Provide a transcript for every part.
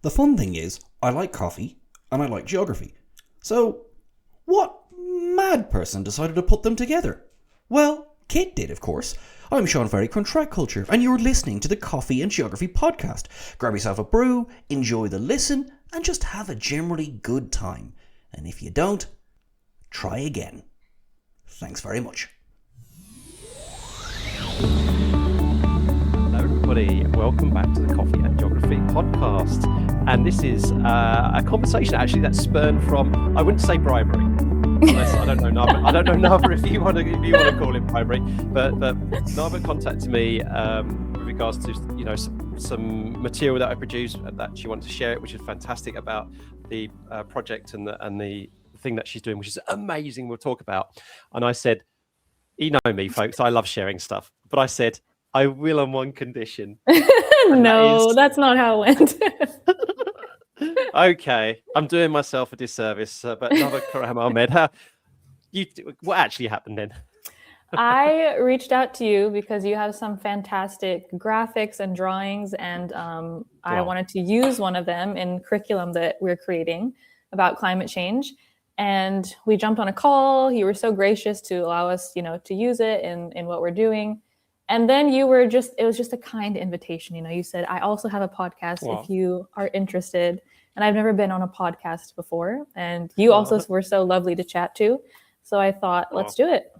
The fun thing is, I like coffee and I like geography. So, what mad person decided to put them together? Well, Kate did, of course. I'm Sean Ferry from Track Culture, and you're listening to the Coffee and Geography podcast. Grab yourself a brew, enjoy the listen, and just have a generally good time. And if you don't, try again. Thanks very much. Hello everybody, welcome back to the Coffee and Geography podcast. And this is a conversation actually that's spurned from, I wouldn't say bribery, unless I don't know Nava if you want to call it bribery, but Nava contacted me with regards to some material that I produced and that she wanted to share it, which is fantastic, about the project and the thing that she's doing, which is amazing. We'll talk about. And I said, you know me, folks, I love sharing stuff, but I said I will on one condition. No, that's not how it went. Okay, I'm doing myself a disservice, but Nava Khorram Ahmad, what actually happened then? I reached out to you because you have some fantastic graphics and drawings, and I wanted to use one of them in curriculum that we're creating about climate change. And we jumped on a call. You were so gracious to allow us, to use it in what we're doing. And then it was just a kind invitation. You said, I also have a podcast if you are interested. And I've never been on a podcast before. And you also were so lovely to chat to. So I thought, let's do it.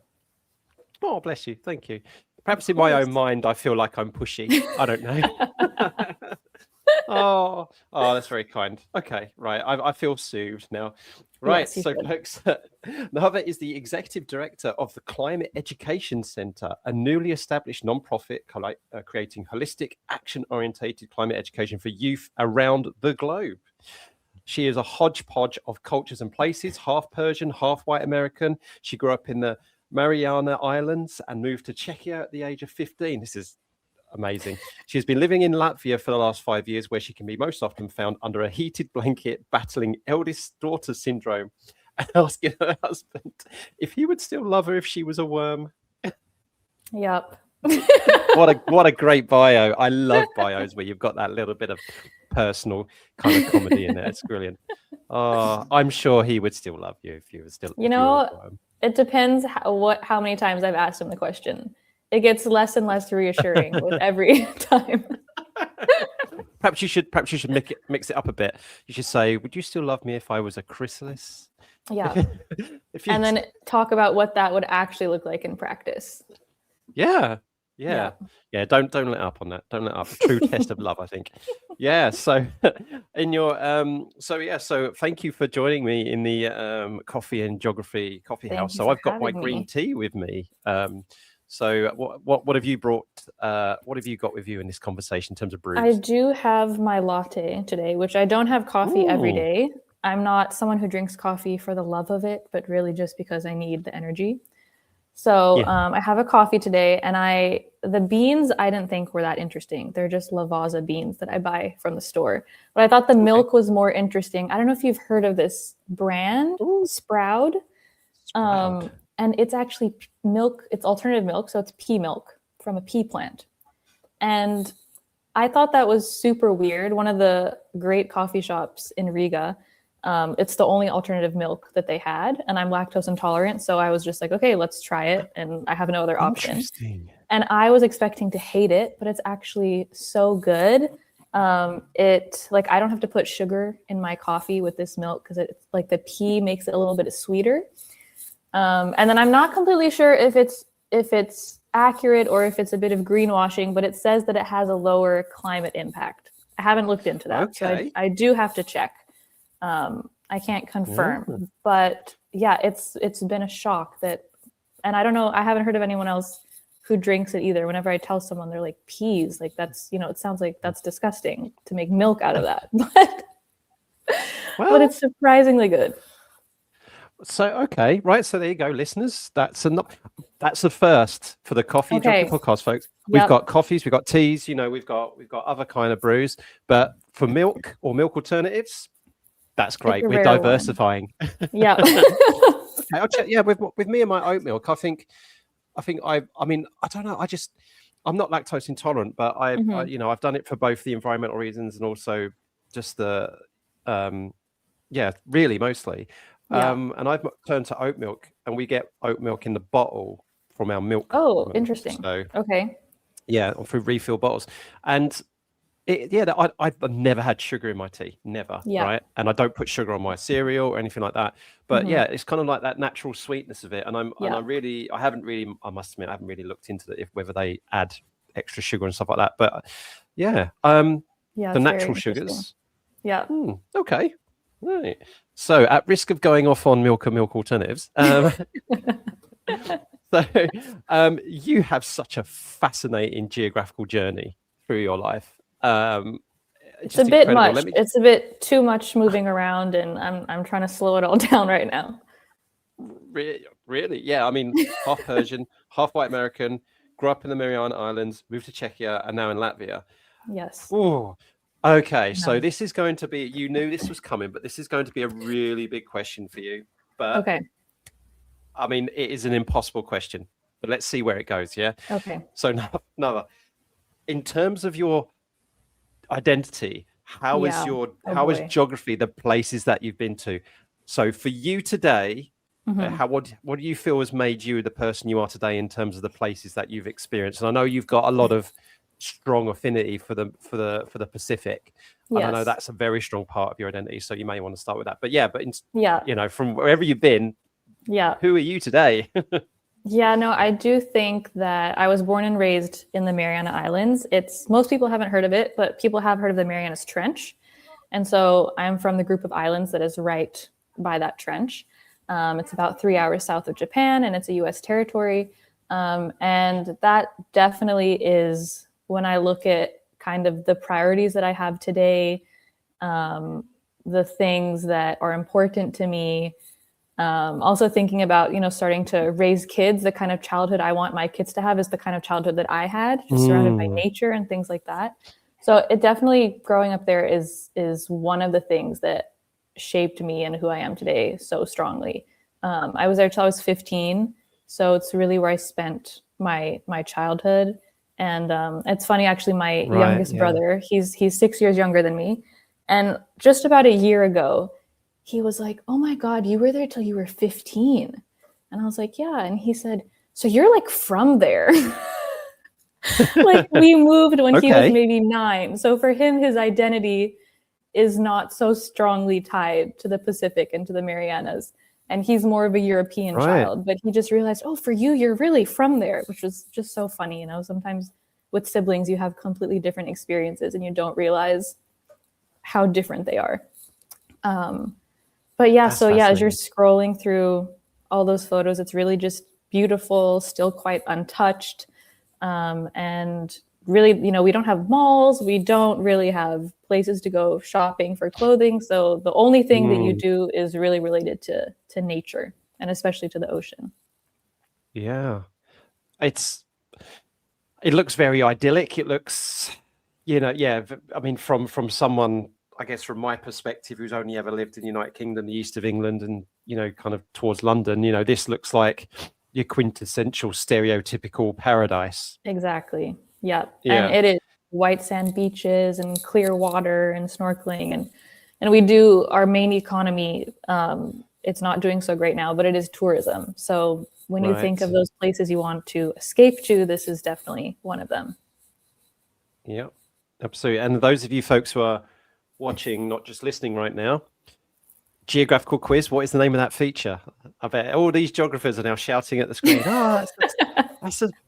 Oh, bless you. Thank you. Perhaps in my own mind, I feel like I'm pushy. I don't know. Oh, that's very kind. Okay, right. I feel soothed now. Right. Yes, so, folks, Nava is the executive director of the Climate Education Centre, a newly established non-profit creating holistic, action-orientated climate education for youth around the globe. She is a hodgepodge of cultures and places, half Persian, half white American. She grew up in the Mariana Islands and moved to Czechia at the age of 15. This is amazing. She has been living in Latvia for the last 5 years, where she can be most often found under a heated blanket, battling eldest daughter syndrome and asking her husband if he would still love her if she was a worm. Yep. What a great bio. I love bios where you've got that little bit of personal kind of comedy in there. It's brilliant. I'm sure he would still love you if you were still. It depends how many times I've asked him the question. It gets less and less reassuring with every time. Perhaps you should mix it up a bit. You should say, "Would you still love me if I was a chrysalis?" Yeah. And then talk about what that would actually look like in practice. Yeah. Don't let up on that. Don't let up. A true test of love, I think. Yeah. So in your so thank you for joining me in the Coffee and Geography coffee house. So I've got my green tea with me. So what have you brought? What have you got with you in this conversation in terms of brews? I do have my latte today, which I don't have coffee every day. I'm not someone who drinks coffee for the love of it, but really just because I need the energy. So I have a coffee today, and the beans I didn't think were that interesting. They're just Lavazza beans that I buy from the store. But I thought the milk was more interesting. I don't know if you've heard of this brand, Sprout. And it's actually milk. It's alternative milk, so it's pea milk from a pea plant. And I thought that was super weird. One of the great coffee shops in Riga, it's the only alternative milk that they had, and I'm lactose intolerant, so I was just like, okay, let's try it, and I have no other option. And I was expecting to hate it, but it's actually so good. I don't have to put sugar in my coffee with this milk because it's like the pea makes it a little bit sweeter. And then I'm not completely sure if it's accurate or if it's a bit of greenwashing, but it says that it has a lower climate impact. I haven't looked into that, so I do have to check. I can't confirm, but yeah, it's been a shock and I don't know, I haven't heard of anyone else who drinks it either. Whenever I tell someone, they're like, peas, like that's, it sounds like that's disgusting to make milk out of that, but it's surprisingly good. So okay, right. So there you go, listeners. That's the first for the Coffee and Geography podcast, folks. We've got coffees, we've got teas. We've got other kind of brews, but for milk or milk alternatives, that's great. We're diversifying. Yeah. I'll check. Yeah, with me and my oat milk, I think I don't know. I'm not lactose intolerant, but I've done it for both the environmental reasons and also just the really mostly. And I've turned to oat milk, and we get oat milk in the bottle from our milk. Oh, interesting. So okay. yeah, or through refill bottles. And I've never had sugar in my tea, never. Yeah. Right. And I don't put sugar on my cereal or anything like that. But yeah, it's kind of like that natural sweetness of it. And I haven't really, I must admit, I haven't really looked into whether they add extra sugar and stuff like that. But yeah, the natural sugars. Yeah. Okay. Right. So at risk of going off on milk and milk alternatives, so you have such a fascinating geographical journey through your life. It's a bit much. It's a bit too much moving around, and I'm trying to slow it all down right now. Really? Yeah. I mean, half Persian, half white American, grew up in the Mariana Islands, moved to Czechia, and now in Latvia. Yes. Oh, okay. No. So this is going to be, you knew this was coming, but this is going to be a really big question for you. But okay. I mean, it is an impossible question, but let's see where it goes. Yeah. Okay. So Nava, in terms of your identity, how is geography the places that you've been to? So for you today, what do you feel has made you the person you are today in terms of the places that you've experienced? And I know you've got a lot of strong affinity for the Pacific. Yes. And I know that's a very strong part of your identity, so you may want to start with that. But you know, from wherever you've been, who are you today? Yeah, no, I do think that I was born and raised in the Mariana Islands. Most people haven't heard of it, but people have heard of the Marianas Trench. And so I'm from the group of islands that is right by that trench. It's about 3 hours south of Japan, and it's a US territory. And that definitely is, when I look at kind of the priorities that I have today, the things that are important to me, also thinking about, starting to raise kids, the kind of childhood I want my kids to have is the kind of childhood that I had, just surrounded by nature and things like that. So it definitely, growing up there is one of the things that shaped me and who I am today so strongly. I was there till I was 15. So it's really where I spent my childhood. And it's funny, actually, my youngest brother, he's 6 years younger than me. And just about a year ago, he was like, "Oh my God, you were there till you were 15." And I was like, "Yeah." And he said, "So you're like from there." Like we moved when he was maybe 9. So for him, his identity is not so strongly tied to the Pacific and to the Marianas. And he's more of a European child, but he just realized, oh, for you, you're really from there, which was just so funny. Sometimes with siblings, you have completely different experiences and you don't realize how different they are. But yeah, as you're scrolling through all those photos, it's really just beautiful, still quite untouched. And really, we don't have malls. We don't really have places to go shopping for clothing. So the only thing that you do is really related to nature, and especially to the ocean. Yeah. It looks very idyllic. It looks, I mean, from someone, I guess from my perspective, who's only ever lived in the United Kingdom, the east of England, and, kind of towards London, this looks like your quintessential stereotypical paradise. Exactly. Yeah. And it is white sand beaches and clear water and snorkeling. And we do our main economy. It's not doing so great now, but it is tourism. So when you think of those places you want to escape to, this is definitely one of them. Yeah, absolutely. And those of you folks who are watching, not just listening right now, geographical quiz. What is the name of that feature? I bet all these geographers are now shouting at the screen.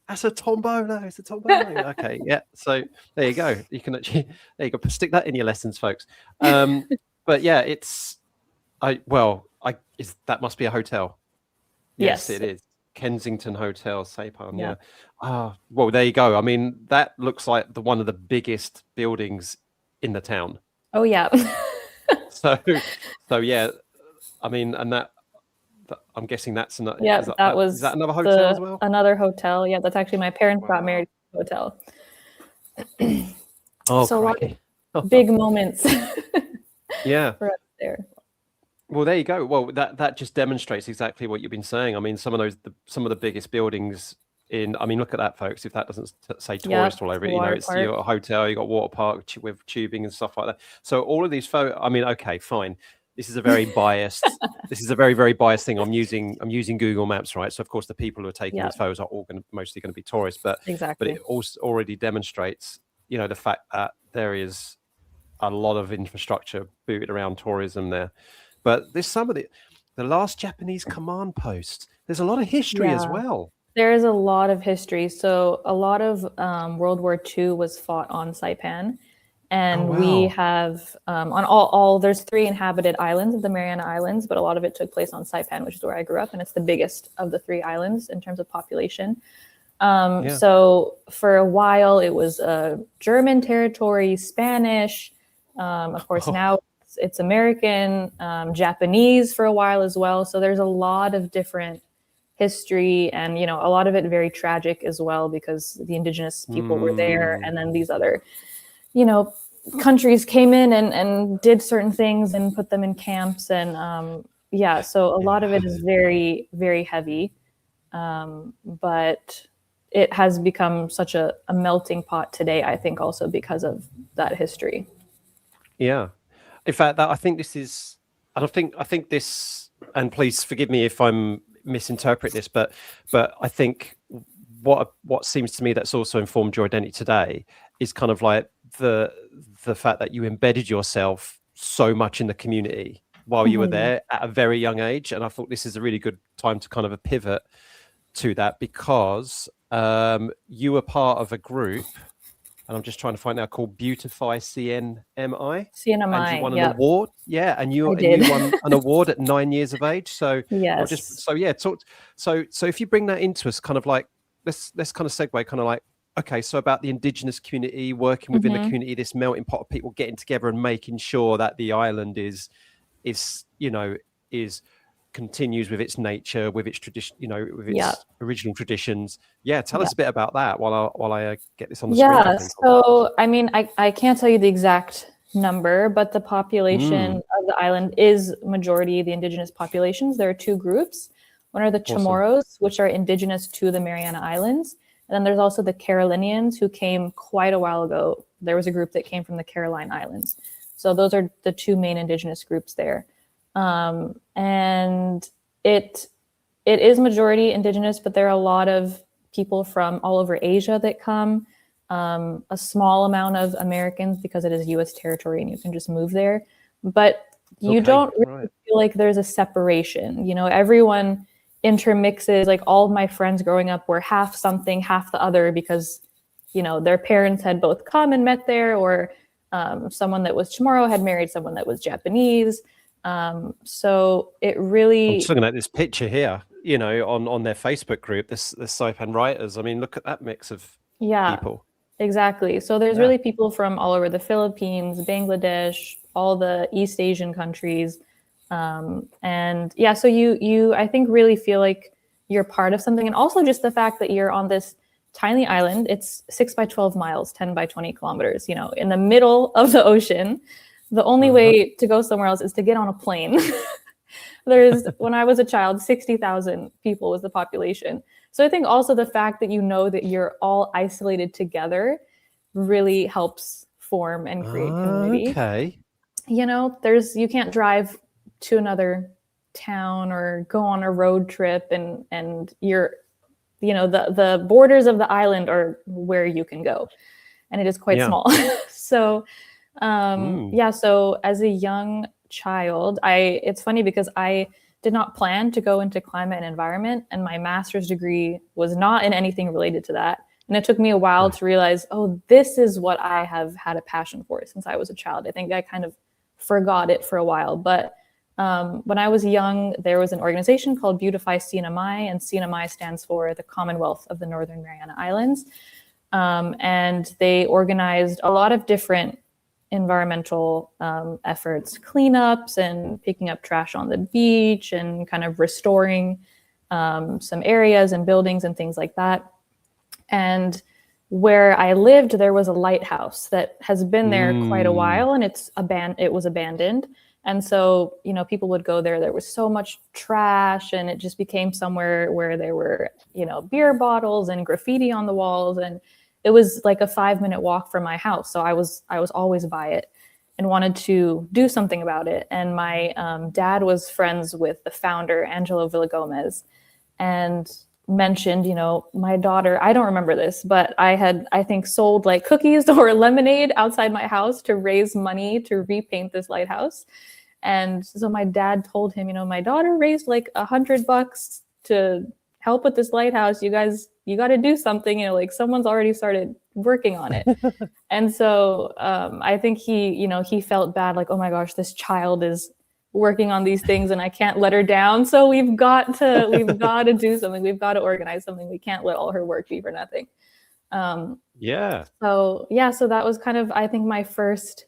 That's a tombola. It's a tombola. Okay, yeah. So there you go. You can actually stick that in your lessons, folks. But yeah, that must be a hotel. Yes, it is. Kensington Hotel, Saipan. Yeah. Well, there you go. I mean, that looks like one of the biggest buildings in the town. Oh yeah. So yeah. I mean, and that I'm guessing that's another. Yeah, is that another hotel as well? Another hotel. Yeah, that's actually my parents got married at the hotel. So a lot of big moments. Yeah. For us there. Well, there you go. Well, that just demonstrates exactly what you've been saying. I mean, some of the biggest buildings I mean, look at that, folks. If that doesn't say tourist all over it, it's your hotel, you got water park with tubing and stuff like that. So all of these photos, I mean, okay, fine. This is a very biased. This is a very, very biased thing. I'm using Google Maps, right? So of course the people who are taking these photos are all mostly going to be tourists, but it also already demonstrates, the fact that there is a lot of infrastructure booted around tourism there. But there's some of the last Japanese command post. There's a lot of history as well. There is a lot of history. So a lot of World War II was fought on Saipan. And we have on all there's 3 inhabited islands of the Mariana Islands, but a lot of it took place on Saipan, which is where I grew up, and it's the biggest of the 3 islands in terms of population. So for a while it was German territory, Spanish, of course now it's American, Japanese for a while as well. So there's a lot of different history, and a lot of it very tragic as well, because the indigenous people were there, and then these other countries came in and did certain things and put them in camps. And so a lot of it is very, very heavy. But it has become such a melting pot today, I think, also because of that history. Yeah. In fact, I think this, and please forgive me if I'm misinterpret this, but I think what seems to me that's also informed your identity today is kind of like the fact that you embedded yourself so much in the community while you were there at a very young age. And I thought this is a really good time to kind of a pivot to that, because you were part of a group, and I'm just trying to find out, called Beautify CNMI. CNMI, and you won an award. Yeah, and you won an award at 9 years of age. So so if you bring that into us, kind of like let's kind of segue, kind of like, okay, so about the indigenous community, working within the community, this melting pot of people getting together and making sure that the island is continues with its nature, with its tradition, with its original traditions. Tell us a bit about that while I get this on the screen. So I mean, I can't tell you the exact number, but the population of the island is majority the indigenous populations. There are 2 groups. One are the Chamorros, which are indigenous to the Mariana Islands. And then there's also the Carolinians, who came quite a while ago. There was a group that came from the Caroline Islands. So those are the 2 main indigenous groups there. And it is majority indigenous, but there are a lot of people from all over Asia that come, a small amount of Americans, because it is U.S. territory and you can just move there. But you don't really feel like there's a separation. Everyone intermixes. Like, all of my friends growing up were half something, half the other, because their parents had both come and met there, or someone that was Chamorro had married someone that was Japanese. So it really, I'm just looking at this picture here, on their Facebook group, the Saipan writers. I mean, look at that mix of people. Exactly. So there's really people from all over the Philippines, Bangladesh, all the East Asian countries. So you I think really feel like you're part of something. And also just the fact that you're on this tiny island. It's 6 by 12 miles, 10 by 20 kilometers, in the middle of the ocean. The only way to go somewhere else is to get on a plane. When I was a child, 60,000 people was the population. So I think also the fact that that you're all isolated together really helps form and create community. Okay. You can't drive to another town or go on a road trip, and you're, the borders of the island are where you can go, and it is quite small. So so as a young child, it's funny because I did not plan to go into climate and environment, and my master's degree was not in anything related to that. And it took me a while to realize, this is what I have had a passion for since I was a child. I think I kind of forgot it for a while, but when I was young, there was an organization called Beautify CNMI, and CNMI stands for the Commonwealth of the Northern Mariana Islands. And they organized a lot of different environmental efforts, cleanups and picking up trash on the beach, and kind of restoring some areas and buildings and things like that. And where I lived, there was a lighthouse that has been there quite a while, and it was abandoned. And so, you know, people would go there. There was so much trash, and it just became somewhere where there were, you know, beer bottles and graffiti on the walls. And it was like a 5-minute walk from my house. So I was always by it and wanted to do something about it. And my dad was friends with the founder, Angelo Villagomez, and mentioned, you know, my daughter, I don't remember this, but I think sold like cookies or lemonade outside my house to raise money to repaint this lighthouse. And so my dad told him, you know, my daughter raised like $100 to help with this lighthouse. You guys, you got to do something, you know, like someone's already started working on it. And so I think he felt bad, like, oh my gosh, this child is working on these things and I can't let her down. So we've got to do something. We've got to organize something. We can't let all her work be for nothing. So that was kind of, I think, my first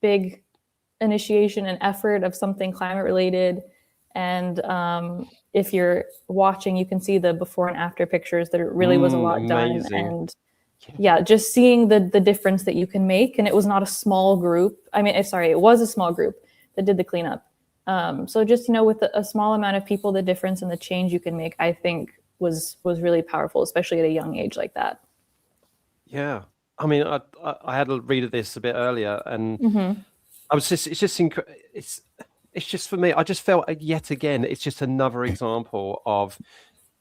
big initiation and effort of something climate related. And if you're watching, you can see the before and after pictures. There really was a lot done. And yeah, just seeing the difference that you can make. And it was not a small group. I mean, it was a small group that did the cleanup. So just, you know, with a small amount of people, the difference and the change you can make, I think was really powerful, especially at a young age like that. Yeah. I mean, I had a read of this a bit earlier, and it's just for me, I just felt yet again, it's just another example of,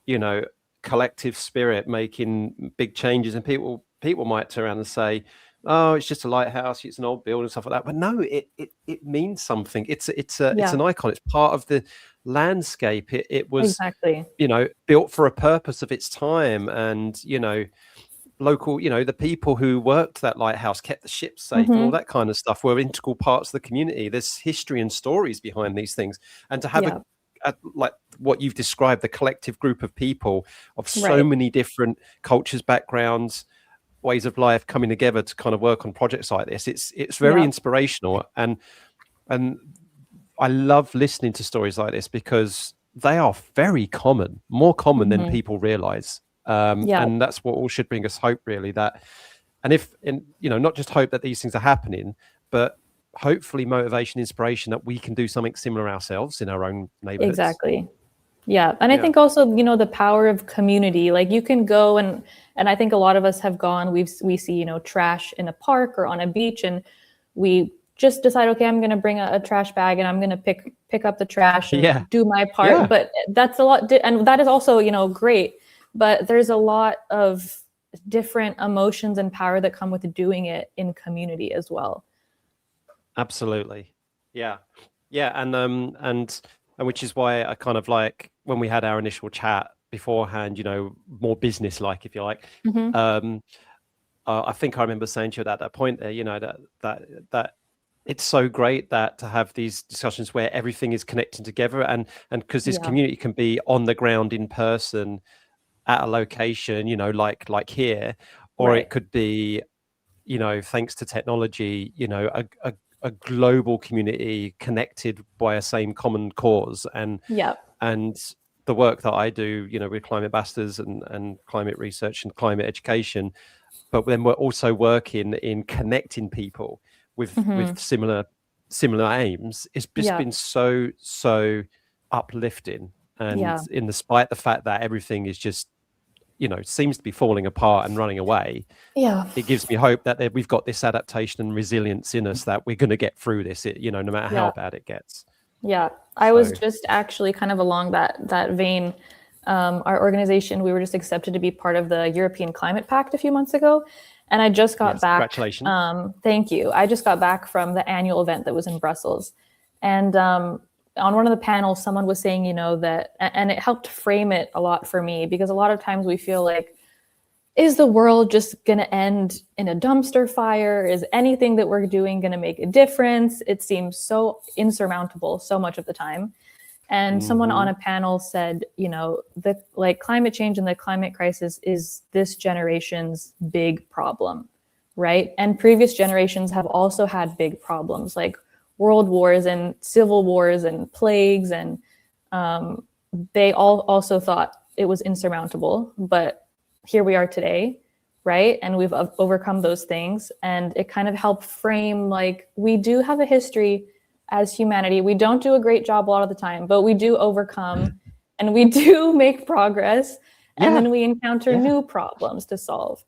you know, collective spirit making big changes. And people might turn around and say, oh, it's just a lighthouse, it's an old building and stuff like that. But no, it means something. It's an icon. It's part of the landscape. It was exactly, you know, built for a purpose of its time. And, you know, local, you know, the people who worked that lighthouse, kept the ships safe, and all that kind of stuff were integral parts of the community. There's history and stories behind these things. And to have a like what you've described, the collective group of people of so many different cultures, backgrounds, ways of life coming together to kind of work on projects like this, it's very inspirational. And I love listening to stories like this because they are very common, more common than people realize. And that's what all should bring us hope, really, that, and you know, not just hope that these things are happening, but hopefully motivation, inspiration that we can do something similar ourselves in our own neighborhoods. Exactly. Yeah. And I think also, you know, the power of community, like you can go and I think a lot of us have gone, we see, you know, trash in a park or on a beach, and we just decide, okay, I'm going to bring a trash bag and I'm going to pick up the trash and do my part. But that's a lot. And that is also, you know, great. But there's a lot of different emotions and power that come with doing it in community as well. Absolutely. Yeah. And which is why I kind of like, when we had our initial chat beforehand, you know, more business-like, if you like, I think I remember saying to you at that point there, you know, that it's so great that to have these discussions where everything is connecting together, and because this community can be on the ground in person at a location, you know, like here, or it could be, you know, thanks to technology, you know, a global community connected by a same common cause. And the work that I do, you know, with climate ambassadors and climate research and climate education, but then we're also working in connecting people with similar aims. It's just been so uplifting. And in despite the fact that everything is just, you know, seems to be falling apart and running away, it gives me hope that we've got this adaptation and resilience in us that we're going to get through this, you know, no matter how bad it gets. I was just actually kind of along that vein. Our organization, we were just accepted to be part of the European Climate Pact a few months ago, and I just got back. Congratulations. Thank you. I just got back from the annual event that was in Brussels, and on one of the panels, someone was saying, you know, that, and it helped frame it a lot for me, because a lot of times we feel like, is the world just going to end in a dumpster fire? Is anything that we're doing going to make a difference? It seems so insurmountable so much of the time. And someone on a panel said, you know, climate change and the climate crisis is this generation's big problem, right? And previous generations have also had big problems, like world wars and civil wars and plagues, and they all also thought it was insurmountable. But here we are today right? And we've overcome those things. And it kind of helped frame, like, we do have a history as humanity. We don't do a great job a lot of the time, but we do overcome and we do make progress. And then we encounter new problems to solve.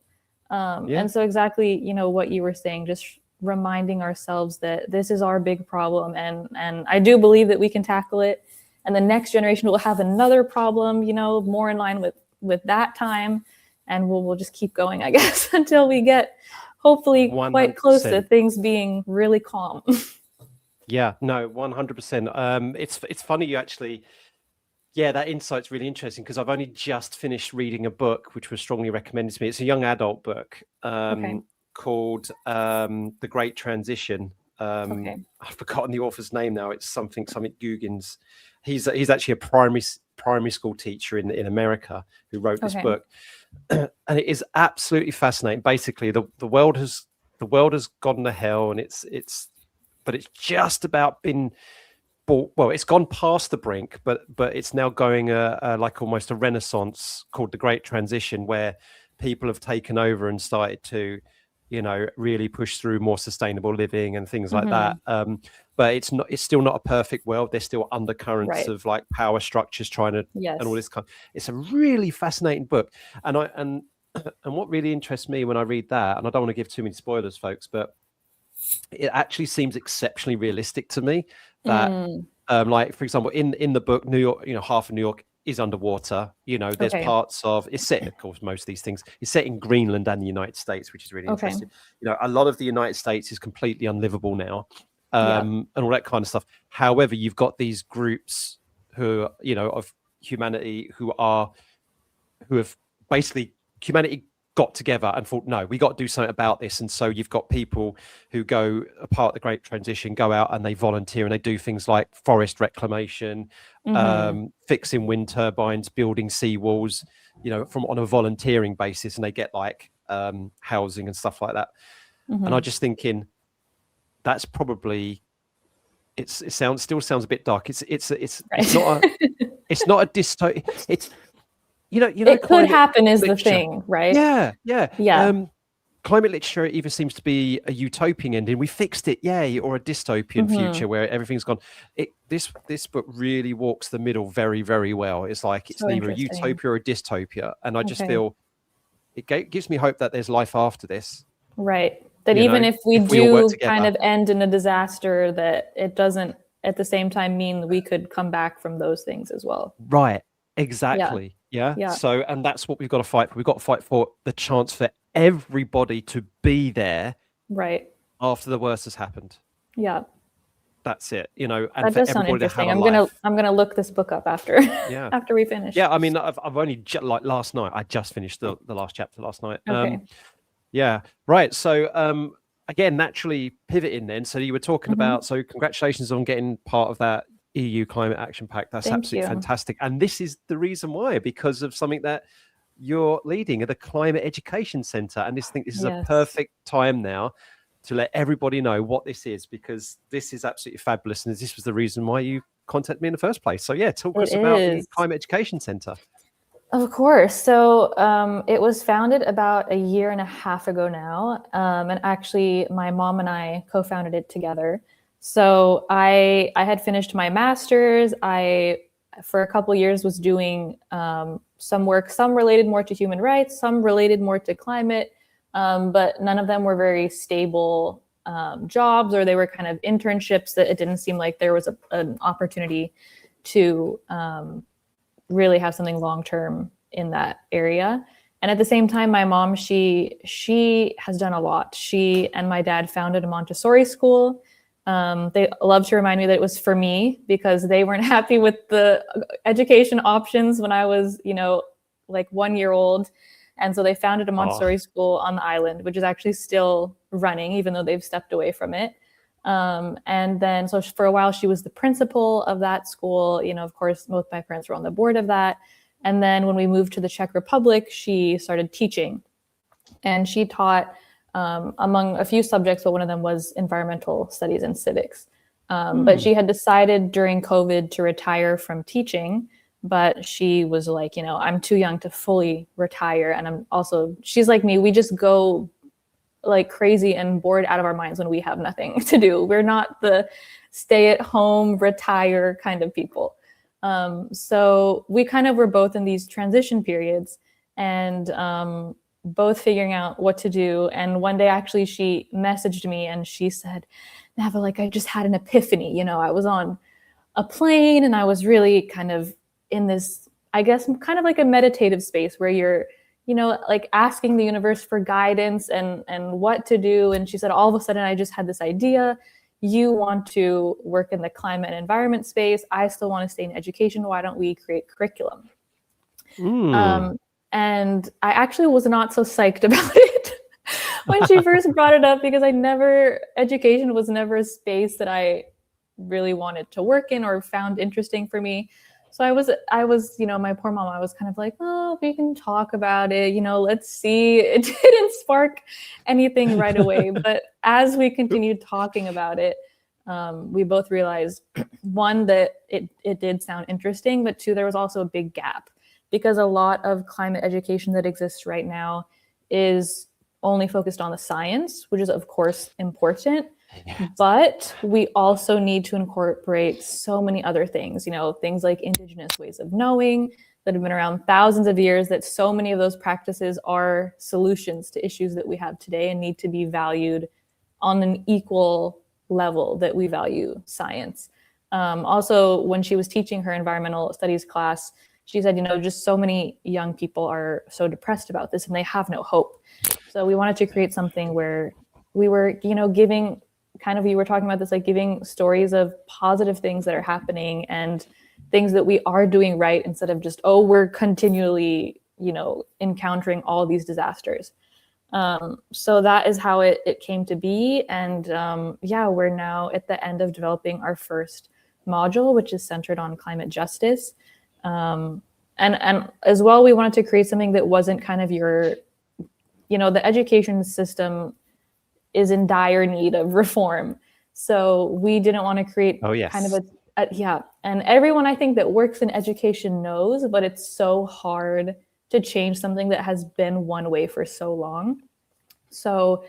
And so exactly, you know, what you were saying, just reminding ourselves that this is our big problem. And I do believe that we can tackle it. And the next generation will have another problem, you know, more in line with that time. And we'll just keep going, I guess, until we get hopefully 100%. Quite close to things being really calm. Yeah, no, 100%. It's funny you actually, that insight's really interesting, because I've only just finished reading a book which was strongly recommended to me. It's a young adult book called The Great Transition. I've forgotten the author's name now. It's something Googins. He's actually a primary school teacher in America who wrote this book. And it is absolutely fascinating. Basically, the world has gone to hell, and it's just about been bought. Well, it's gone past the brink, but it's now going like almost a renaissance called the Great Transition, where people have taken over and started to, you know, really push through more sustainable living and things like that. But it's still not a perfect world. There's still undercurrents of like power structures trying to, and all this kind. It's a really fascinating book. And what really interests me when I read that, and I don't want to give too many spoilers, folks, but it actually seems exceptionally realistic to me that, like, for example, in the book, New York, you know, half of New York is underwater. You know, there's parts of it's set, of course, most of these things is set in Greenland and the United States, which is really interesting. You know, a lot of the United States is completely unlivable now, and all that kind of stuff. However, you've got these groups who, you know, of humanity who have basically humanity got together and thought, no, we got to do something about this. And so you've got people who go a part of the Great Transition, go out and they volunteer and they do things like forest reclamation, fixing wind turbines, building seawalls, you know, from on a volunteering basis, and they get like housing and stuff like that. And I just thinking that's probably still sounds a bit dark. It's not a dystopia. It's it could happen is the thing, right? Yeah. Climate literature either seems to be a utopian ending, we fixed it, yay, or a dystopian future where everything's gone. This book really walks the middle very, very well. It's like it's neither a utopia or a dystopia, and I just feel it gives me hope that there's life after this. Right. That even if we do kind of end in a disaster, that it doesn't at the same time mean that we could come back from those things as well. Right. Exactly. Yeah. So, and that's what we've got to fight for. We've got to fight for the chance for everybody to be there. Right. After the worst has happened. Yeah. That's it. You know, and that does sound interesting. I'm gonna look this book up after after we finish. Yeah. I mean, I've only like last night. I just finished the last chapter last night. Yeah. Right. So, again, naturally pivoting then. So you were talking about. So congratulations on getting part of that EU Climate Action Pact. That's absolutely fantastic. And this is the reason why, because of something that you're leading at the Climate Education Centre. And this is a perfect time now to let everybody know what this is, because this is absolutely fabulous. And this was the reason why you contacted me in the first place. So talk us about the Climate Education Centre. Of course. So it was founded about 1.5 years ago now. And actually my mom and I co-founded it together. So I had finished my master's. I, for a couple of years, was doing some work, some related more to human rights, some related more to climate, but none of them were very stable jobs, or they were kind of internships that it didn't seem like there was an opportunity to really have something long-term in that area. And at the same time, my mom, she has done a lot. She and my dad founded a Montessori school. They love to remind me that it was for me, because they weren't happy with the education options when I was, like 1 year old. And so they founded a Montessori school on the island, which is actually still running, even though they've stepped away from it. And then, so for a while, she was the principal of that school. Of course, both my parents were on the board of that. And then when we moved to the Czech Republic, she started teaching. And she taught among a few subjects, but one of them was environmental studies and civics. But she had decided during COVID to retire from teaching but she was like, I'm too young to fully retire. And she's like me, we just go like crazy and bored out of our minds when we have nothing to do. We're not the stay at home, retire kind of people. So we kind of were both in these transition periods and both figuring out what to do. And one day actually she messaged me and she said, Nava, like I just had an epiphany. I was on a plane and I was really kind of in this, I guess, kind of like a meditative space where you're, like asking the universe for guidance and what to do. And she said, all of a sudden I just had this idea. You want to work in the climate and environment space. I still want to stay in education. Why don't we create curriculum? And I actually was not so psyched about it when she first brought it up, because education was never a space that I really wanted to work in or found interesting for me. So I was, my poor mom, I was kind of like, oh, we can talk about it, let's see. It didn't spark anything right away. But as we continued talking about it, we both realized, one, that it did sound interesting, but two, there was also a big gap, because a lot of climate education that exists right now is only focused on the science, which is of course important. Yes. But we also need to incorporate so many other things, things like indigenous ways of knowing that have been around thousands of years, that so many of those practices are solutions to issues that we have today and need to be valued on an equal level that we value science. Also, when she was teaching her environmental studies class, she said, just so many young people are so depressed about this and they have no hope. So we wanted to create something where we were, giving kind of, you were talking about this, like giving stories of positive things that are happening and things that we are doing right, instead of just, oh, we're continually, encountering all these disasters. So that is how it came to be. And we're now at the end of developing our first module, which is centered on climate justice. And as well, we wanted to create something that wasn't kind of the education system is in dire need of reform. So we didn't want to create kind of and everyone I think that works in education knows, but it's so hard to change something that has been one way for so long. So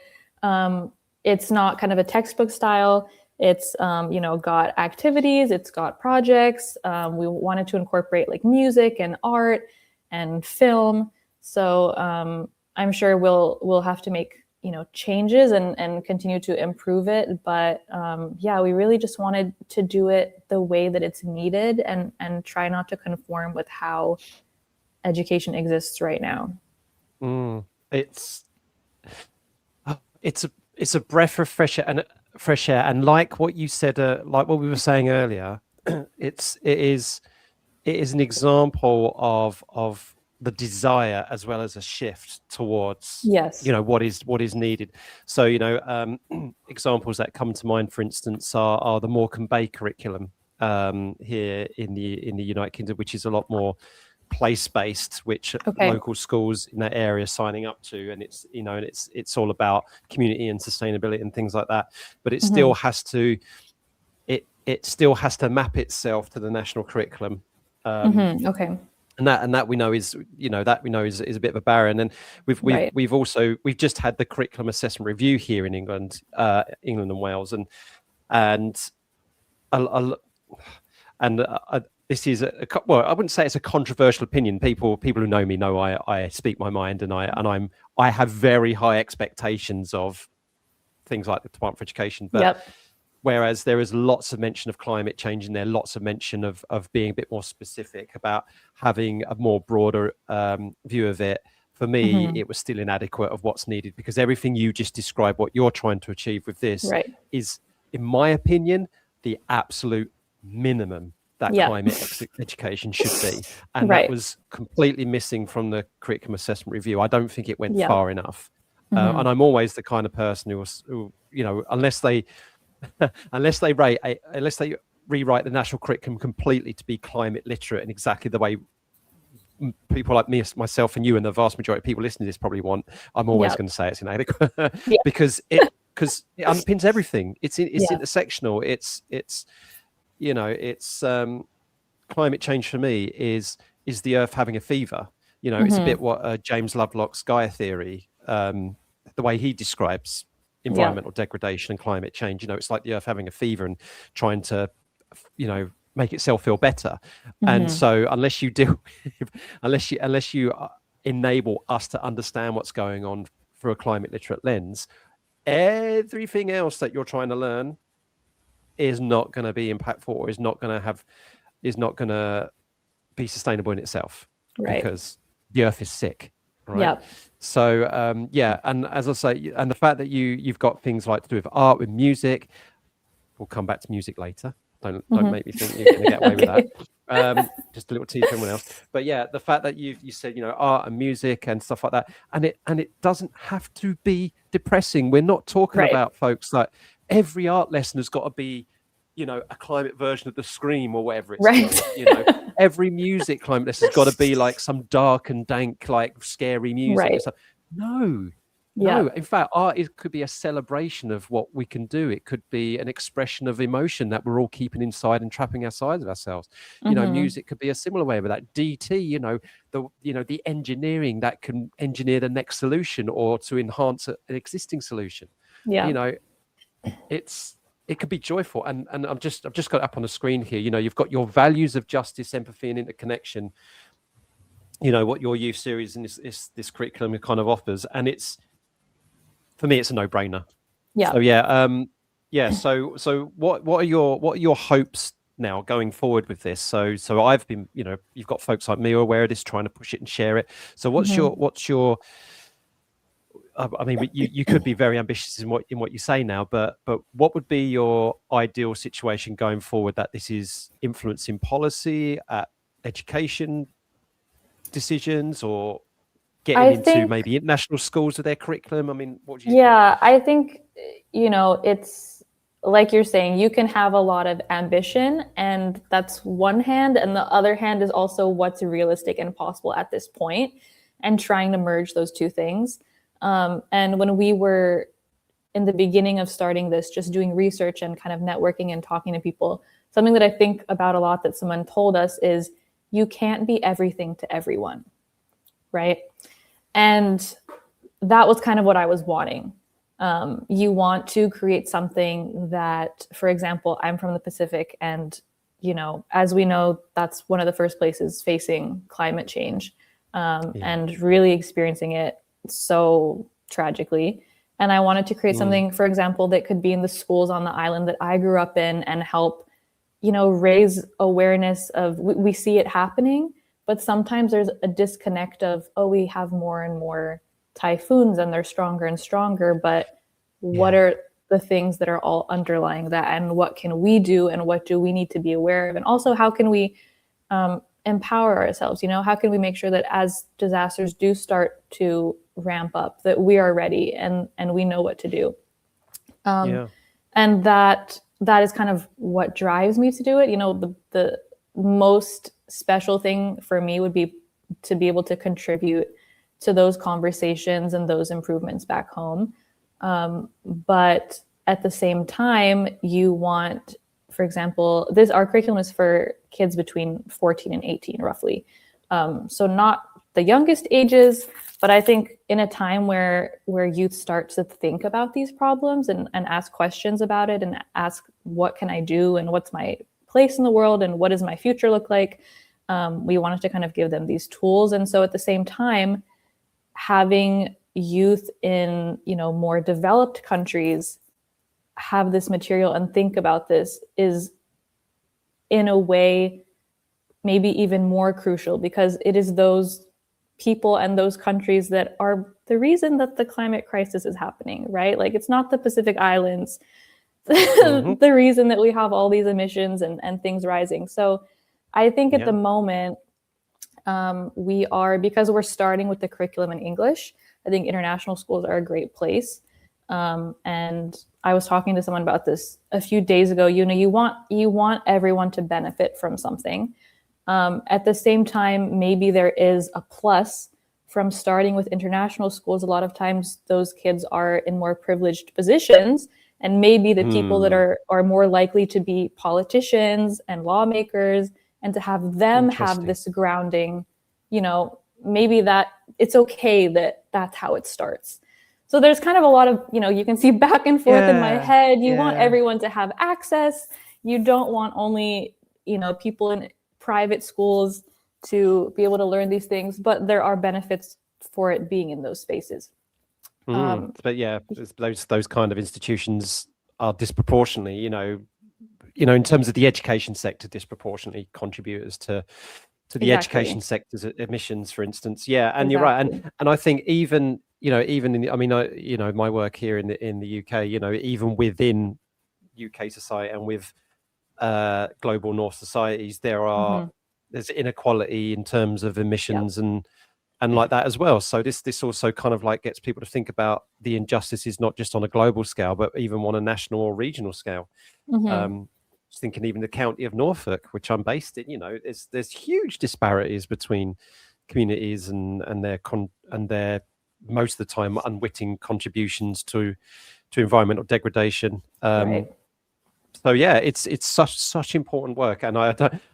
it's not kind of a textbook style. It's, got activities, it's got projects. We wanted to incorporate like music and art and film. So I'm sure we'll have to make changes and continue to improve it. But we really just wanted to do it the way that it's needed and try not to conform with how education exists right now. It's a breath of fresh air, and like what you said, like what we were saying earlier, it is an example of the desire as well as a shift towards what is needed. So examples that come to mind, for instance, are the Morecambe Bay curriculum here in the United Kingdom, which is a lot more place-based, which local schools in that area are signing up to, and it's all about community and sustainability and things like that. But it still has to it still has to map itself to the national curriculum. And that we know is a bit of a barrier. And then we've just had the curriculum assessment review here in England and Wales, this is I wouldn't say it's a controversial opinion. People who know me know I speak my mind, and I have very high expectations of things like the Department for Education. But whereas there is lots of mention of climate change in there, lots of mention of being a bit more specific about having a more broader view of it. For me, it was still inadequate of what's needed, because everything you just described, what you're trying to achieve with this, is, in my opinion, the absolute minimum that climate education should be. And that was completely missing from the curriculum assessment review. I don't think it went far enough. And I'm always the kind of person who unless they rewrite the national curriculum completely to be climate literate in exactly the way people like me, myself and you, and the vast majority of people listening to this probably want, I'm always going to say it's inadequate because it underpins everything. It's intersectional. It's climate change for me is the Earth having a fever. You know, it's a bit what James Lovelock's Gaia theory, the way he describes environmental degradation and climate change. You know, it's like the Earth having a fever and trying to, you know, make itself feel better. And so unless you enable us to understand what's going on through a climate literate lens, everything else that you're trying to learn is not going to be impactful, or is not going to be sustainable in itself, because the Earth is sick. Right. So and as I say, and the fact that you've got things like to do with art, with music, we'll come back to music later. Don't make me think you're going to get away with that. Just a little tease for everyone else. But yeah, the fact that you said, you know, art and music and stuff like that, and it doesn't have to be depressing. We're not talking about, folks, like every art lesson has got to be, you know, a climate version of the Scream or whatever it's called. You know, every music climate lesson has got to be like some dark and dank, like scary music. And stuff. No, in fact, art could be a celebration of what we can do. It could be an expression of emotion that we're all keeping inside and trapping outside of ourselves. You know, music could be a similar way of that. DT, you know, the engineering that can engineer the next solution or to enhance an existing solution. You know, it could be joyful. And I've just got it up on the screen here. You know, you've got your values of justice, empathy, and interconnection. You know, what your youth series and this curriculum kind of offers, and for me, it's a no-brainer. So what are your hopes now going forward with this? So I've been, you know, you've got folks like me who are aware of this, trying to push it and share it. So what's your I mean, you could be very ambitious in what you say now, but what would be your ideal situation going forward that this is influencing policy, education decisions, or getting into maybe international schools with their curriculum? I mean, what do you think? I think, you know, it's like you're saying, you can have a lot of ambition, and that's one hand, and the other hand is also what's realistic and possible at this point, and trying to merge those two things. And when we were in the beginning of starting this, just doing research and kind of networking and talking to people, something that I think about a lot that someone told us is, you can't be everything to everyone, right? And that was kind of what I was wanting. You want to create something that, for example, I'm from the Pacific, and, you know, as we know, that's one of the first places facing climate change, and really experiencing it so tragically. And I wanted to create something, for example, that could be in the schools on the island that I grew up in, and help, you know, raise awareness of, we see it happening, but sometimes there's a disconnect of, we have more and more typhoons and they're stronger and stronger, but what are the things that are all underlying that, and what can we do, and what do we need to be aware of? And also, how can we empower ourselves? You know, how can we make sure that as disasters do start to ramp up, that we are ready and we know what to do? And that is kind of what drives me to do it. You know, the most special thing for me would be to be able to contribute to those conversations and those improvements back home. But at the same time, you want, for example, our curriculum is for kids between 14 and 18, roughly. So not the youngest ages, but I think in a time where youth start to think about these problems and ask questions about it, and ask, what can I do, and what's my place in the world, and what does my future look like? We wanted to kind of give them these tools. And so at the same time, having youth in, you know, more developed countries have this material and think about this is, in a way, maybe even more crucial, because it is those people and those countries that are the reason that the climate crisis is happening, right? Like, it's not the Pacific Islands, the reason that we have all these emissions and things rising. So I think at the moment, we are, because we're starting with the curriculum in English, I think international schools are a great place. And I was talking to someone about this a few days ago. You know, you want everyone to benefit from something. At the same time, maybe there is a plus from starting with international schools. A lot of times those kids are in more privileged positions, and maybe the people that are more likely to be politicians and lawmakers and to have them have this grounding, maybe that it's okay that that's how it starts. So there's kind of a lot of, you can see back and forth in my head. You want everyone to have access. You don't want only, people in private schools to be able to learn these things, but there are benefits for it being in those spaces. But yeah, those kind of institutions are disproportionately, in terms of the education sector, disproportionately contributors to the education sector's emissions, for instance. Yeah, and you're right, and I think even in my work here in the UK, even within UK society and with global North societies, there's inequality in terms of emissions and like that as well. So this also kind of like gets people to think about the injustices not just on a global scale, but even on a national or regional scale. Just thinking even the county of Norfolk, which I'm based in, there's huge disparities between communities and their most of the time unwitting contributions to environmental degradation. So yeah, it's such important work, and I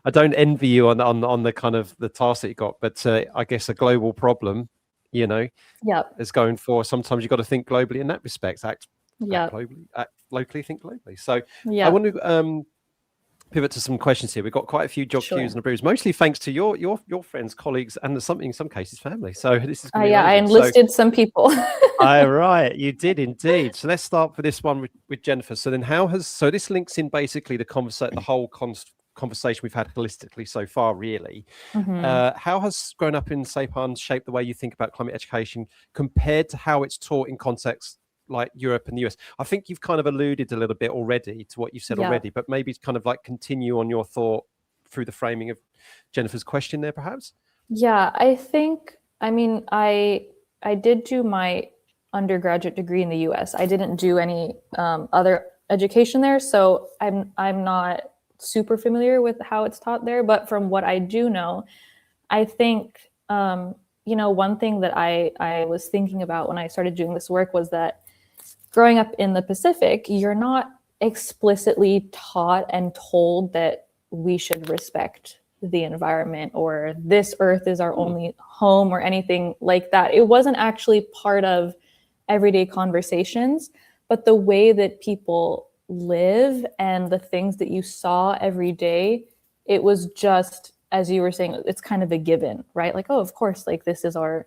don't envy you on the kind of the task that you got, but I guess a global problem, is going for. Sometimes you've got to think globally in that respect. Act globally, act locally, think globally. So I want to pivot to some questions here. We've got quite a few jog cues and brews, mostly thanks to your friends, colleagues, and in some cases family. So this is I enlisted some people. Right, you did indeed. So let's start with this one with Jennifer. So then this links in basically the whole conversation we've had holistically so far, really. How has growing up in Saipan shaped the way you think about climate education compared to how it's taught in contexts like Europe and the US? I think you've kind of alluded a little bit already to what you've said already, but maybe kind of like continue on your thought through the framing of Jennifer's question there, perhaps. Yeah, I did do my undergraduate degree in the US. I didn't do any other education there, so I'm not super familiar with how it's taught there. But from what I do know, I think one thing that I was thinking about when I started doing this work was that growing up in the Pacific, you're not explicitly taught and told that we should respect the environment or this earth is our only home or anything like that. It wasn't actually part of everyday conversations, but the way that people live and the things that you saw every day, it was just, as you were saying, it's kind of a given, right? Like, oh, of course, like this is our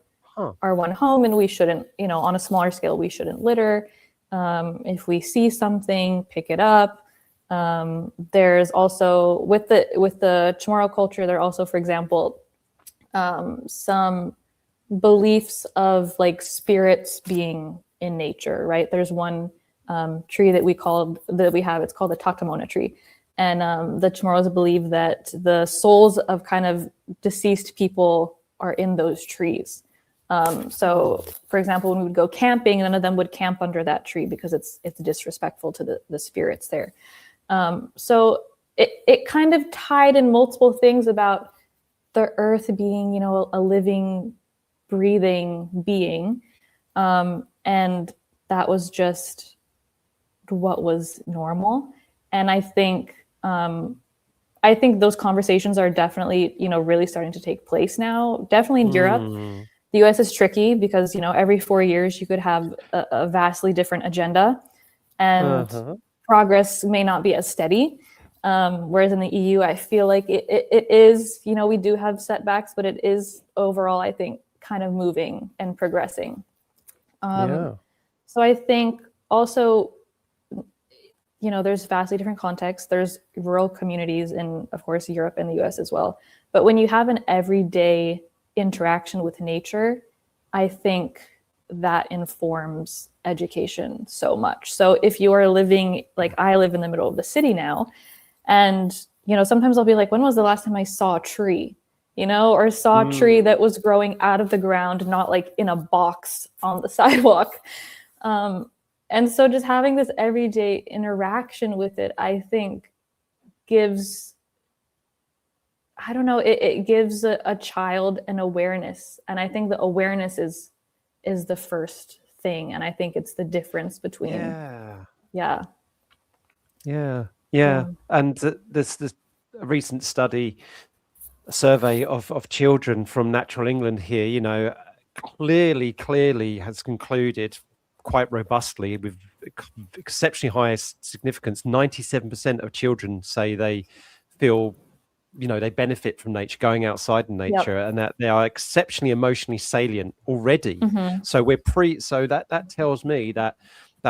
one home and we shouldn't, on a smaller scale, we shouldn't litter. If we see something, pick it up. There's also with the Chamorro culture, there are also, for example, some beliefs of like spirits being in nature, right? There's one tree that we have, it's called the Tatamona tree. And the Chamorros believe that the souls of kind of deceased people are in those trees. So, for example, when we would go camping, none of them would camp under that tree because it's disrespectful to the spirits there. So it kind of tied in multiple things about the earth being, a living, breathing being. And that was just what was normal. And I think those conversations are definitely, really starting to take place now. Definitely in Europe. The US is tricky because, every 4 years you could have a vastly different agenda and progress may not be as steady. Whereas in the EU, I feel like it is, we do have setbacks, but it is overall, I think, kind of moving and progressing. So I think also, there's vastly different contexts. There's rural communities in, of course, Europe and the US as well. But when you have an everyday interaction with nature, I think that informs education so much. So if you are living, like I live in the middle of the city now, and, sometimes I'll be like, when was the last time I saw a tree, or saw a tree that was growing out of the ground, not like in a box on the sidewalk. And so just having this everyday interaction with it, I think gives, it gives a child an awareness. And I think the awareness is the first thing. And I think it's the difference between. And there's a recent study survey of children from Natural England here, you know, clearly has concluded quite robustly with exceptionally high significance. 97% of children say they feel, you know, they benefit from nature, going outside in nature, and that they are exceptionally emotionally salient already. So that tells me that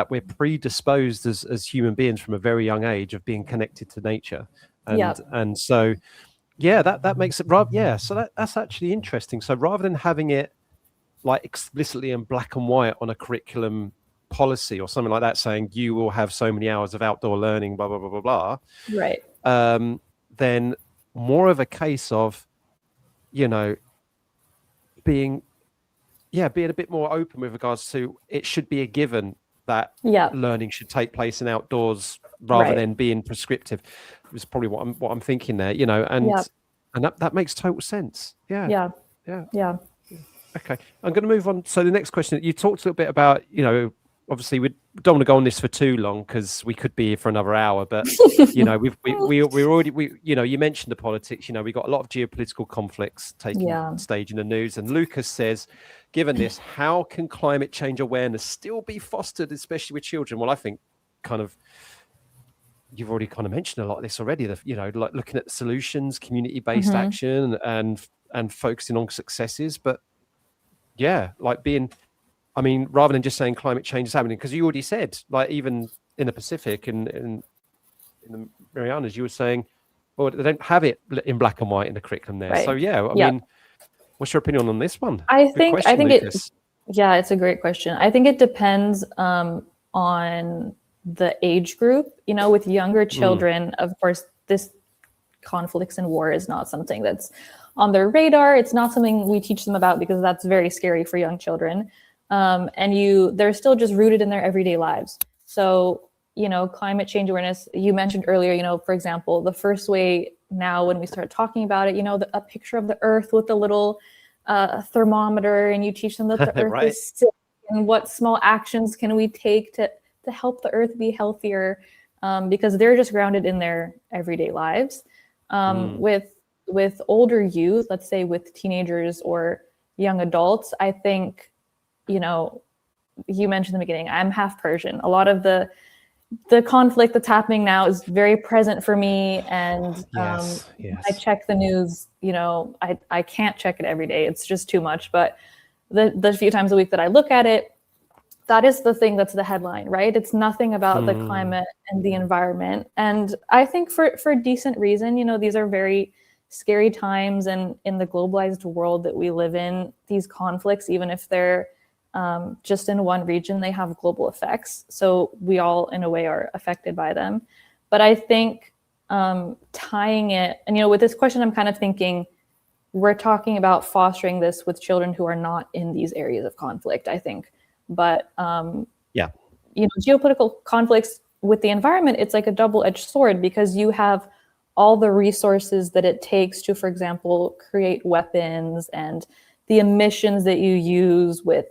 we're predisposed as human beings from a very young age of being connected to nature. And so that makes it so that's actually interesting. So rather than having it like explicitly in black and white on a curriculum policy or something like that, saying you will have so many hours of outdoor learning, blah blah blah blah blah, right, then more of a case of, you know, being a bit more open with regards to it should be a given that learning should take place in outdoors rather than being prescriptive. Is probably what I'm thinking there, you know, and that makes total sense. Yeah. Okay, I'm going to move on. So the next question, you talked a little bit about, you know, obviously we don't want to go on this for too long because we could be here for another hour, but you know, we're already, you know, you mentioned the politics, you know, we got a lot of geopolitical conflicts taking stage in the news. And Lucas says, given this, how can climate change awareness still be fostered, especially with children? Well, I think kind of, you've already kind of mentioned a lot of this already, you know, like looking at solutions, community-based action and focusing on successes, but like being, I mean, rather than just saying climate change is happening, because you already said, like, even in the Pacific and in the Marianas, you were saying, well, they don't have it in black and white in the curriculum there. Right. So I mean, what's your opinion on this one? I think Lucas. It's a great question. I think it depends on the age group. You know, with younger children, of course, this conflicts and war is not something that's on their radar. It's not something we teach them about because that's very scary for young children. And they're still just rooted in their everyday lives. So, you know, climate change awareness, you mentioned earlier, you know, for example, the first way now when we start talking about it, you know, a picture of the earth with a little thermometer, and you teach them that the earth is sick and what small actions can we take to help the earth be healthier, because they're just grounded in their everyday lives. With older youth, let's say with teenagers or young adults, I think, you know, you mentioned in the beginning, I'm half Persian. A lot of the conflict that's happening now is very present for me. And I check the news, you know, I can't check it every day. It's just too much. But the few times a week that I look at it, that is the thing that's the headline, right? It's nothing about the climate and the environment. And I think for decent reason, you know, these are very scary times. And in the globalized world that we live in, these conflicts, even if they're just in one region, they have global effects. So we all, in a way, are affected by them. But I think tying it, and, you know, with this question, I'm kind of thinking we're talking about fostering this with children who are not in these areas of conflict, I think. But, you know, geopolitical conflicts with the environment, it's like a double-edged sword, because you have all the resources that it takes to, for example, create weapons and the emissions that you use with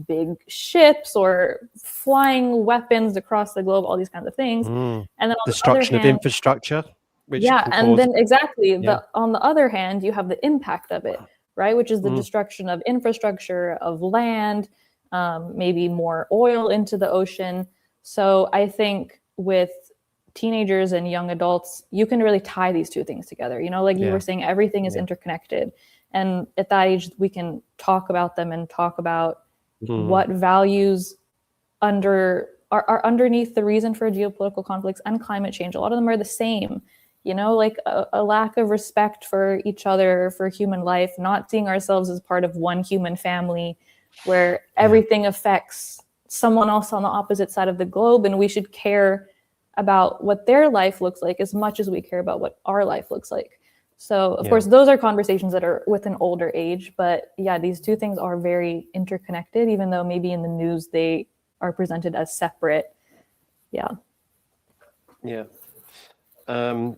big ships or flying weapons across the globe, all these kinds of things. And then on destruction the other hand, of infrastructure. Which and then exactly, but on the other hand, you have the impact of it, right? Which is the destruction of infrastructure, of land, maybe more oil into the ocean. So I think with teenagers and young adults, you can really tie these two things together. You know, like you were saying, everything is interconnected. And at that age, we can talk about them and talk about what values are underneath the reason for geopolitical conflicts and climate change. A lot of them are the same, you know, like a lack of respect for each other, for human life, not seeing ourselves as part of one human family where everything affects someone else on the opposite side of the globe. And we should care about what their life looks like as much as we care about what our life looks like. So, of course, those are conversations that are with an older age. But these two things are very interconnected, even though maybe in the news they are presented as separate. And I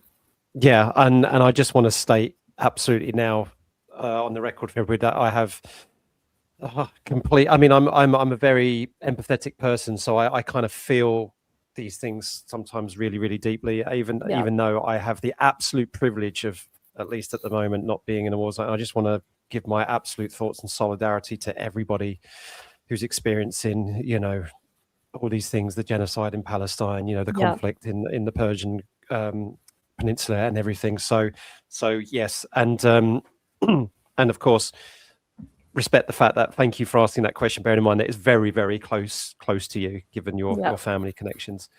just want to state absolutely now on the record for everybody that I have complete. I mean, I'm a very empathetic person, so I kind of feel these things sometimes really, really deeply. Even though I have the absolute privilege of at least at the moment, not being in a war zone, I just want to give my absolute thoughts and solidarity to everybody who's experiencing, all these things, the genocide in Palestine, the conflict in the Persian Peninsula and everything. So yes, and and of course, respect the fact that, thank you for asking that question, bearing in mind that it's very, very close to you, given your family connections.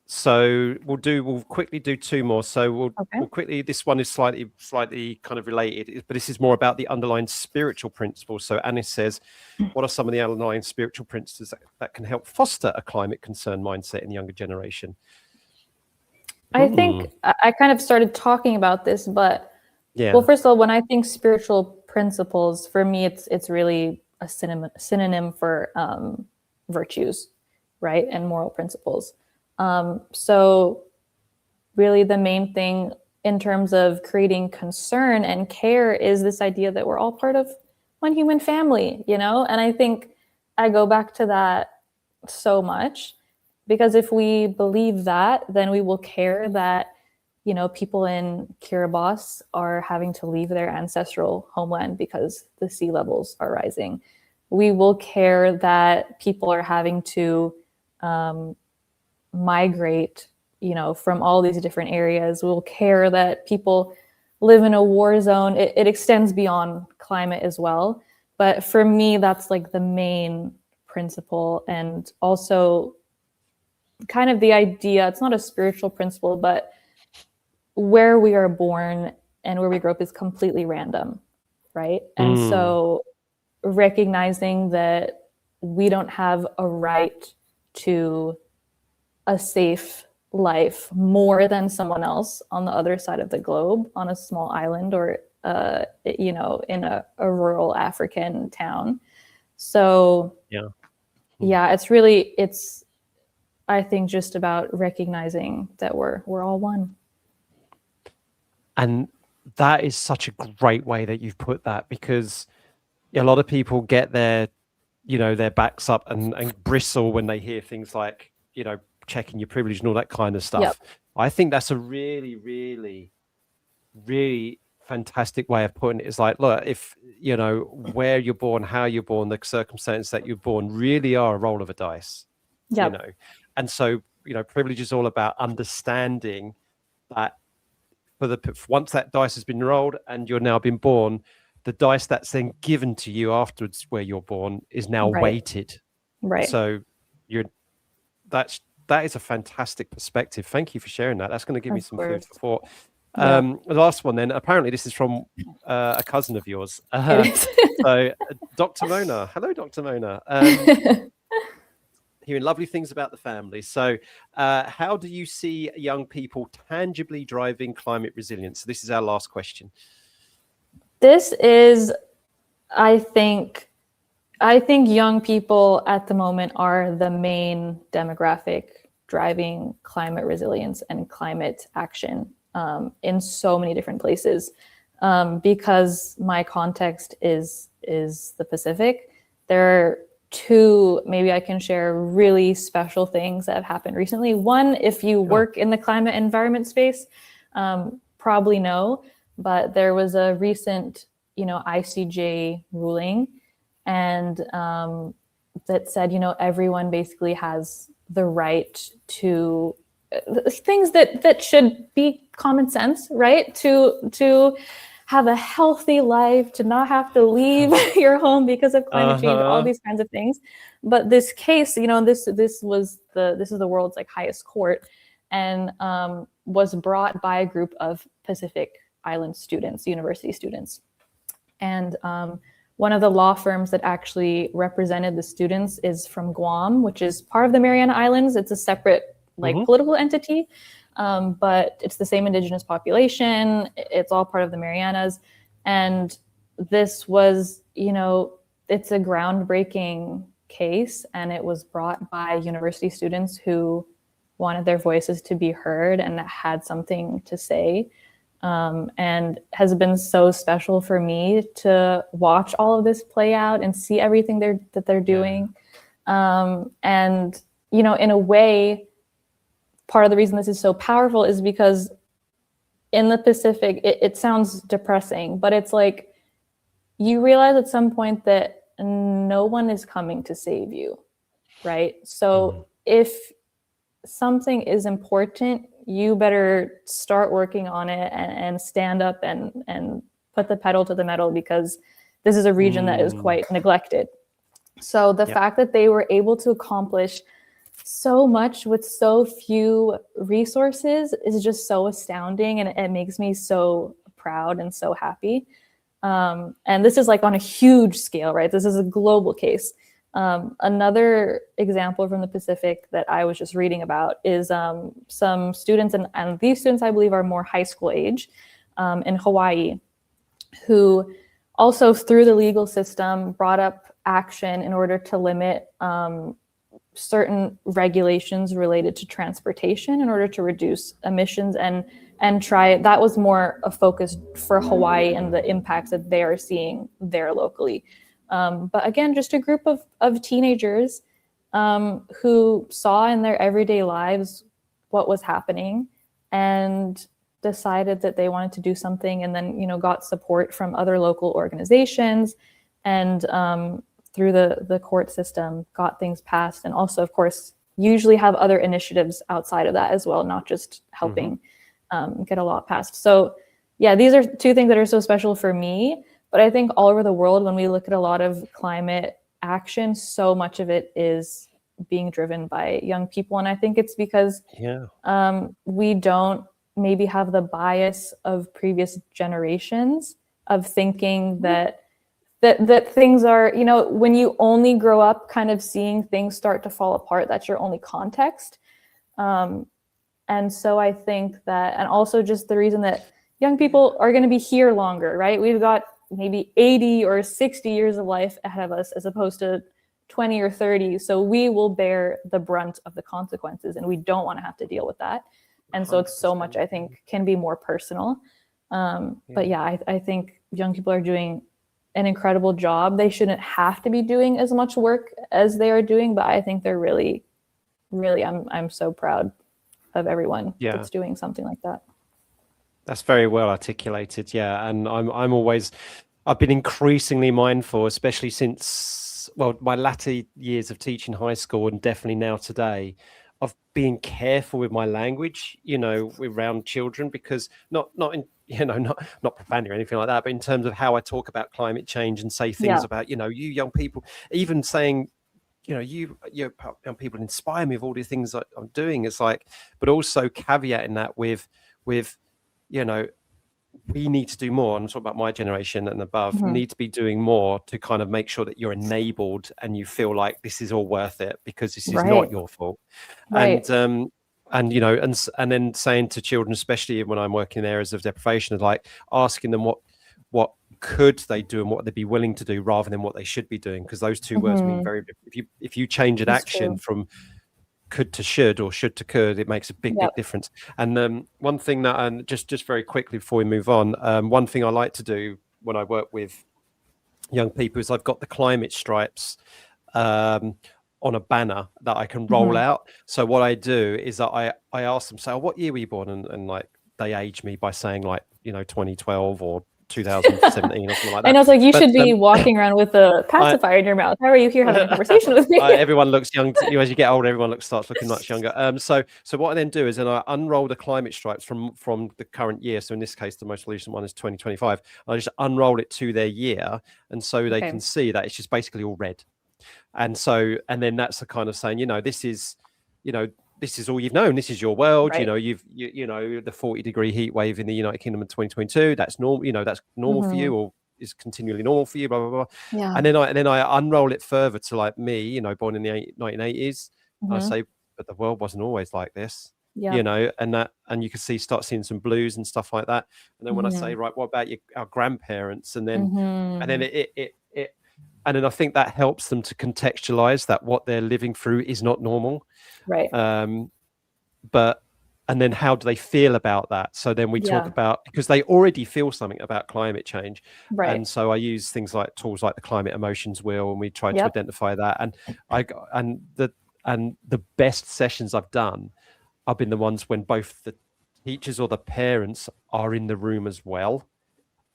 So we'll quickly do two more. So we'll quickly, this one is slightly kind of related, but this is more about the underlying spiritual principles. So Anis says, what are some of the underlying spiritual principles that can help foster a climate concern mindset in the younger generation? I think I kind of started talking about this, but well, first of all, when I think spiritual principles, for me, it's really a synonym for virtues, right? And moral principles. So really the main thing in terms of creating concern and care is this idea that we're all part of one human family, and I think I go back to that so much, because if we believe that, then we will care that, people in Kiribati are having to leave their ancestral homeland because the sea levels are rising. We will care that people are having to migrate, from all these different areas. We'll care that people live in a war zone. It extends beyond climate as well. But for me, that's like the main principle. And also kind of the idea, it's not a spiritual principle, but where we are born and where we grow up is completely random, right? And so recognizing that we don't have a right to a safe life more than someone else on the other side of the globe, on a small island, or in a rural African town. So it's I think just about recognizing that we're all one. And that is such a great way that you've put that, because a lot of people get their backs up and bristle when they hear things like, checking your privilege and all that kind of stuff. Yep. I think that's a really, really, really fantastic way of putting it. It's like, look, if, where you're born, how you're born, the circumstances that you're born really are a roll of a dice, And so, privilege is all about understanding that once that dice has been rolled and you're now been born, the dice that's then given to you afterwards where you're born is now weighted. Right. So that is a fantastic perspective. Thank you for sharing that. That's going to give me some food for thought. The last one then, apparently this is from a cousin of yours. So Dr. Mona. Hello, Dr. Mona. Hearing lovely things about the family. So how do you see young people tangibly driving climate resilience? So this is our last question. This is, I think young people at the moment are the main demographic driving climate resilience and climate action in so many different places. Because my context is the Pacific, there are two, maybe I can share really special things that have happened recently. One, if you work in the climate environment space, probably know, but there was a recent, ICJ ruling, and that said, everyone basically has the right to things that should be common sense, right? To have a healthy life, to not have to leave your home because of climate change, all these kinds of things. But this case, this is the world's highest court, and was brought by a group of Pacific Island students, university students. And one of the law firms that actually represented the students is from Guam, which is part of the Mariana Islands. It's a separate political entity, but it's the same indigenous population. It's all part of the Marianas. And this was, it's a groundbreaking case, and it was brought by university students who wanted their voices to be heard and that had something to say. And has been so special for me to watch all of this play out and see everything that they're doing. And, in a way, part of the reason this is so powerful is because in the Pacific, it sounds depressing, but it's like you realize at some point that no one is coming to save you, right? So if something is important, you better start working on it and stand up and put the pedal to the metal, because this is a region that is quite neglected. So the fact that they were able to accomplish so much with so few resources is just so astounding, and it makes me so proud and so happy. And this is like on a huge scale, right? This is a global case. Another example from the Pacific that I was just reading about is some students, and these students I believe are more high school age, in Hawaii, who also through the legal system brought up action in order to limit certain regulations related to transportation in order to reduce emissions and try. That was more a focus for Hawaii and the impacts that they are seeing there locally. But again, just a group of teenagers who saw in their everyday lives what was happening and decided that they wanted to do something, and then, you know, got support from other local organizations and through the court system got things passed. And also, of course, usually have other initiatives outside of that as well, not just helping get a law passed. So yeah, these are two things that are so special for me. But I think all over the world, when we look at a lot of climate action, so much of it is being driven by young people. And I think it's because we don't maybe have the bias of previous generations of thinking that things are, you know, when you only grow up kind of seeing things start to fall apart, that's your only context. And so I think that, and also just the reason that young people are going to be here longer, right? We've got maybe 80 or 60 years of life ahead of us as opposed to 20 or 30. So we will bear the brunt of the consequences, and we don't want to have to deal with that. And so it's so much, I think, can be more personal. But yeah, I think young people are doing an incredible job. They shouldn't have to be doing as much work as they are doing, but I think they're really, I'm so proud of everyone that's doing something like that. That's very well articulated. Yeah. And I've been increasingly mindful, especially since, well, my latter years of teaching high school and definitely now today, of being careful with my language, you know, around children, because not profanity or anything like that, but in terms of how I talk about climate change and say things about, you know, you young people, even saying, you know, you young people inspire me with all these things that I'm doing. It's like, but also caveating that with, you know, we need to do more. And I'm talking about my generation and above, need to be doing more to kind of make sure that you're enabled and you feel like this is all worth it, because this is not your fault. And you know, and then saying to children, especially when I'm working in areas of deprivation, is like asking them what could they do and what they'd be willing to do rather than what they should be doing, because those two words mean very different. If you change an action from could to should or should to could, it makes a big difference. And one thing that, and just very quickly before we move on, one thing I like to do when I work with young people is I've got the climate stripes on a banner that I can roll out. So what I do is that I ask them, so what year were you born? And like they age me by saying, like, you know, 2012 or 2017 or something like that. And I was like, you should be walking around with a pacifier in your mouth. How are you here having a conversation with me? Everyone looks young. As you get older, everyone starts looking much younger. So what I then do is then I unroll the climate stripes from the current year. So in this case, the most recent one is 2025. I just unroll it to their year, and so they can see that it's just basically all red. And then that's the kind of saying, you know, this is all you've known. This is your world. Right. You know, you know, the 40-degree heat wave in the United Kingdom in 2022. That's normal. You know, that's normal for you, or is continually normal for you. Blah blah blah. Yeah. And then I unroll it further to like me. You know, born in the 1980s. I say, but the world wasn't always like this. Yeah. You know, and you can start seeing some blues and stuff like that. And then when I say, right, what about our grandparents? And then and then I think that helps them to contextualize that what they're living through is not normal. Right. And then how do they feel about that? So then we talk about, because they already feel something about climate change. Right. And so I use things like tools like the climate emotions wheel, and we try to identify that. And the best sessions I've done have been the ones when both the teachers or the parents are in the room as well.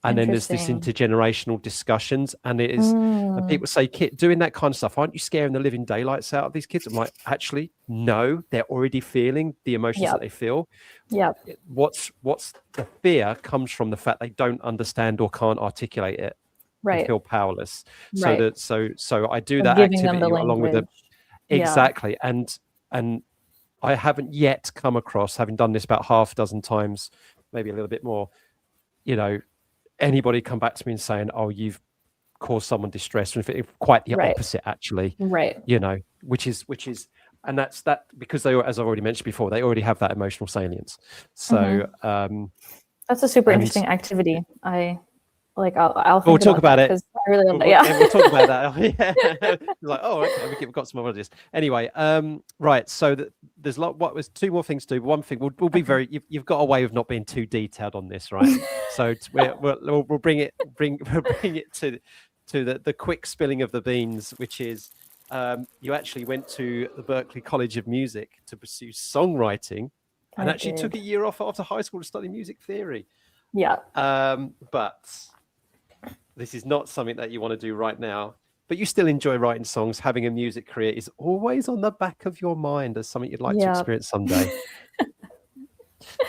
And then there's this intergenerational discussions, and it is, and people say, Kit, doing that kind of stuff, aren't you scaring the living daylights out of these kids? I'm like, actually, no, they're already feeling the emotions that they feel. What's the fear comes from the fact they don't understand or can't articulate it. They feel powerless. So I do that activity along with the exactly. And I haven't yet come across, having done this about half a dozen times, maybe a little bit more, you know, anybody come back to me and saying, oh, you've caused someone distress, and quite the opposite, actually, you know, which is, and that's that, because they, as I've already mentioned before, they already have that emotional salience. So that's a super interesting activity. I'll we'll talk about it. I really love we'll talk about that. Like, oh, okay, we've got some more of this. Anyway, right. So there's what was two more things to do. One thing we'll be very. You've got a way of not being too detailed on this, right? So we'll bring it to the quick spilling of the beans, which is you actually went to the Berklee College of Music to pursue songwriting, and actually took a year off after high school to study music theory. Yeah. But this is not something that you want to do right now, but you still enjoy writing songs. Having a music career is always on the back of your mind as something you'd like to experience someday.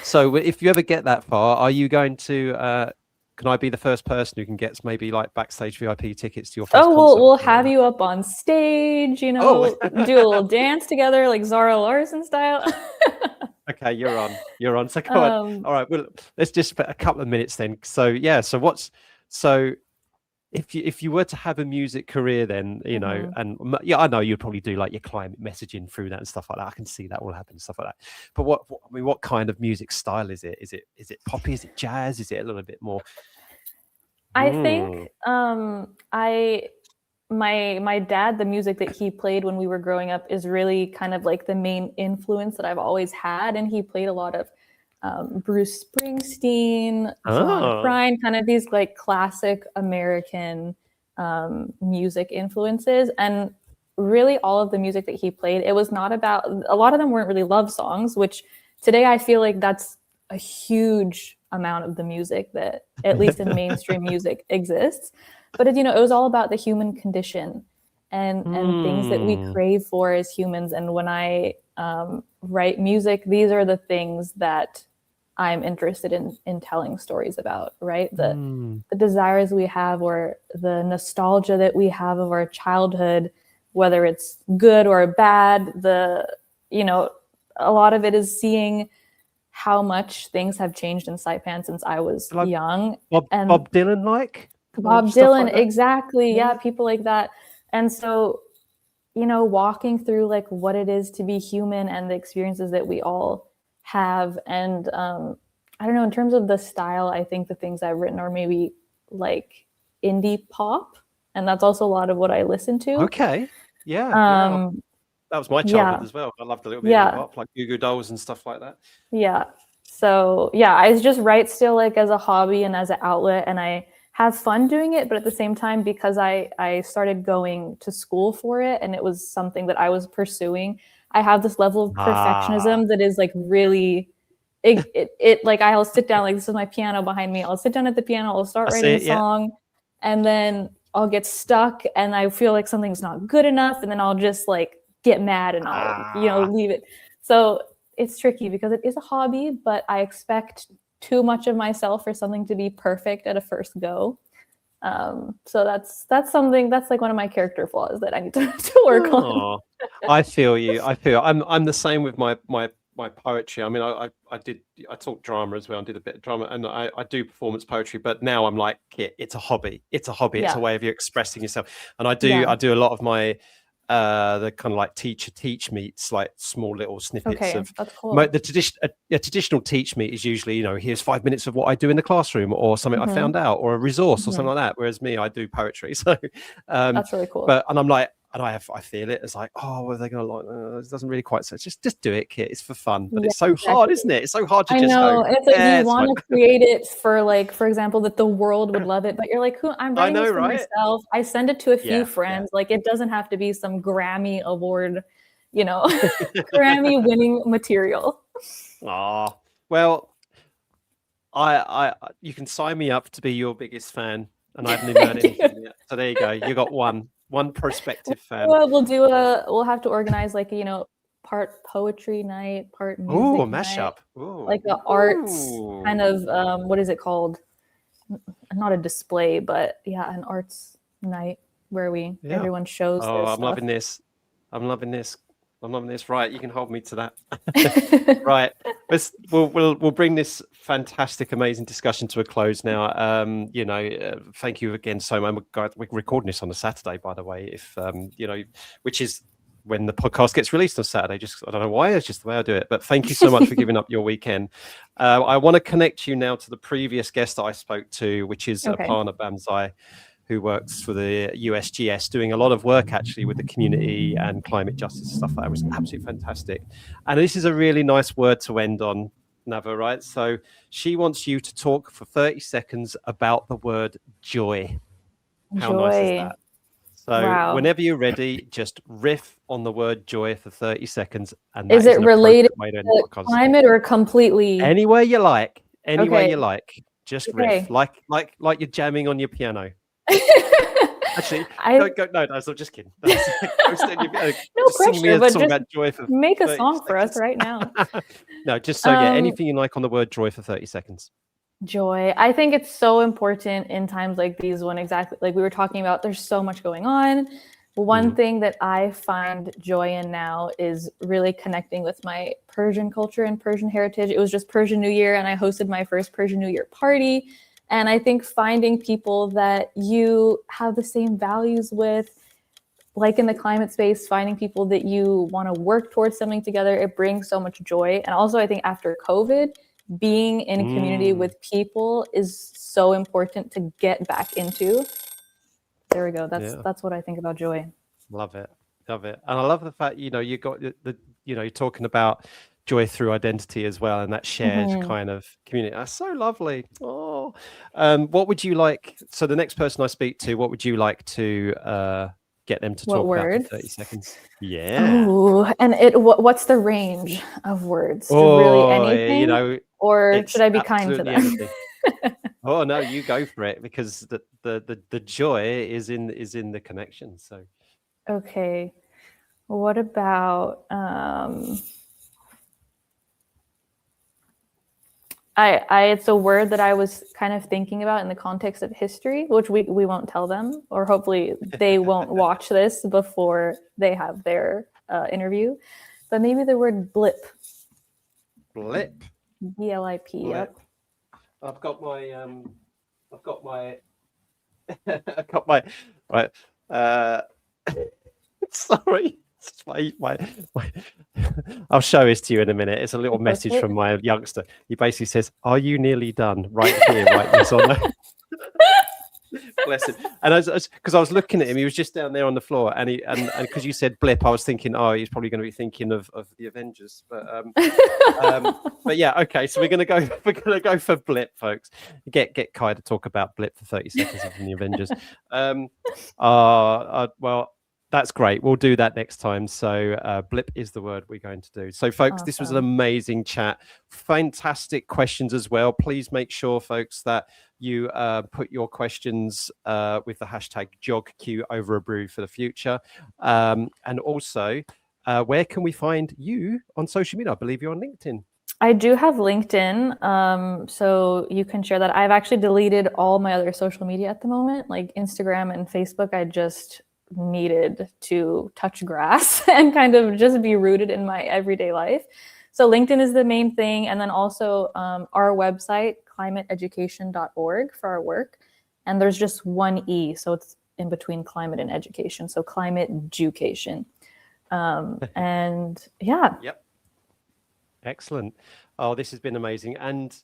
So if you ever get that far, are you going to, can I be the first person who can get maybe like backstage VIP tickets to your first concert? We'll have you up on stage, you know, do a little dance together, like Zara Larsson style. Okay, you're on. So go on. All right, well, let's just spend a couple of minutes then. So if you were to have a music career, then you know, and I know you'd probably do like your climate messaging through that and stuff like that. I can see that all happen, stuff like that. But what kind of music style is it? Is it poppy? Is it jazz? Is it a little bit more? I think my dad, the music that he played when we were growing up is really kind of like the main influence that I've always had. And he played a lot of Bruce Springsteen, John Prine, kind of these like classic American music influences. And really all of the music that he played, it was not about, a lot of them weren't really love songs, which today I feel like that's a huge amount of the music that, at least in mainstream music, exists. But it was all about the human condition and things that we crave for as humans. And when I write music, these are the things that I'm interested in telling stories about, right? The desires we have, or the nostalgia that we have of our childhood, whether it's good or bad. A lot of it is seeing how much things have changed in Saipan since I was young. Bob Dylan, like? Bob Dylan, like exactly. Yeah, people like that. And so, walking through like what it is to be human and the experiences that we all have. And I don't know, in terms of the style, I think the things I've written are maybe like indie pop. And that's also a lot of what I listen to. Okay. Yeah. That was my childhood as well. I loved a little bit of pop, like Goo Goo Dolls and stuff like that. Yeah. So I just write still like as a hobby and as an outlet, and I have fun doing it, but at the same time, because I started going to school for it and it was something that I was pursuing, I have this level of perfectionism that is like really, it like I'll sit down, like this is my piano behind me. I'll sit down at the piano, I'll start writing a song, and then I'll get stuck and I feel like something's not good enough, and then I'll just like get mad and I'll leave it. So it's tricky because it is a hobby, but I expect too much of myself for something to be perfect at a first go. So that's something that's like one of my character flaws that I need to work on. I feel you. I'm the same with my poetry. I mean, I taught drama as well and did a bit of drama, and I do performance poetry, but now I'm like, it's a hobby. It's a a way of you expressing yourself. And I do a lot of my the kind of like teach meets, like small little snippets of that's cool. A traditional teach meet is usually, here's 5 minutes of what I do in the classroom, or something I found out, or a resource or something like that. Whereas me, I do poetry. So that's really cool. And I'm like, and I feel it. It's like, what are they going to like? It doesn't really quite say. Just do it, Kit. It's for fun. But it's so hard, isn't it? It's so hard to just go. It's like you want to create it for, like, for example, that the world would love it. But you're like, I'm writing this for myself. I send it to a few friends. Like, it doesn't have to be some Grammy award, Grammy winning material. Well, you can sign me up to be your biggest fan, and I haven't even heard anything yet. So there you go. You got one prospective fan. Well, we'll have to organize like, part poetry night, part music Ooh, a night, mashup. Ooh. like the arts kind of, what is it called? Not a display, but yeah, an arts night where everyone shows their I'm stuff. loving this. I'm loving this. Right, you can hold me to that. Right, we'll bring this fantastic, amazing discussion to a close now. Thank you again so much. We're recording this on a Saturday, by the way. If which is when the podcast gets released on Saturday. I don't know why. It's just the way I do it. But thank you so much for giving up your weekend. I want to connect you now to the previous guest that I spoke to, which is Aparna Bamzai, who works for the USGS, doing a lot of work actually with the community and climate justice stuff. That was absolutely fantastic. And this is a really nice word to end on, Nava, right? So she wants you to talk for 30 seconds about the word joy. How nice is that? So whenever you're ready, just riff on the word joy for 30 seconds. And is it related to climate or completely? Anywhere you like. You like. Just riff. Like you're jamming on your piano. Actually, no, I'm just kidding. No pressure, but just make a song for us right now. No, just so anything you like on the word joy for 30 seconds. Joy. I think it's so important in times like these when exactly like we were talking about, there's so much going on. One thing that I find joy in now is really connecting with my Persian culture and Persian heritage. It was just Persian New Year and I hosted my first Persian New Year party. And I think finding people that you have the same values with, like in the climate space, finding people that you want to work towards something together, it brings so much joy. And also I think after COVID, being in a community with people is so important to get back into. There we go. That's what I think about joy. Love it. And I love the fact, you got you're talking about joy through identity as well, and that shared kind of community. That's so lovely. Oh, what would you like? So the next person I speak to, what would you like to get them to talk about for 30 seconds? Yeah. Ooh, and what's the range of words? Really anything? Or should I be kind to them? Oh no, you go for it, because the joy is in the connection. So okay. What about it's a word that I was kind of thinking about in the context of history, which we won't tell them, or hopefully they won't watch this before they have their interview. But maybe the word blip. Blip. BLIP. Yep. I've got my right. Sorry. I'll show this to you in a minute. It's a little message from my youngster. He basically says, "Are you nearly done? Right here, right this or no?" Bless him. And because I was looking at him, he was just down there on the floor, and because you said blip, I was thinking, oh, he's probably going to be thinking of the Avengers. But yeah, okay. So we're gonna go for blip, folks. Get Kai to talk about blip for 30 seconds from the Avengers. Well. That's great. We'll do that next time. So blip is the word we're going to do. So folks, This was an amazing chat. Fantastic questions as well. Please make sure, folks, that you put your questions with the hashtag JogQ over a brew for the future. And also, where can we find you on social media? I believe you're on LinkedIn. I do have LinkedIn, so you can share that. I've actually deleted all my other social media at the moment, like Instagram and Facebook. I just needed to touch grass and kind of just be rooted in my everyday life. So LinkedIn is the main thing. And then also our website, climateeducation.org, for our work. And there's just one E, so it's in between climate and education. So climate education. And yeah. Yep. Excellent. Oh, this has been amazing. And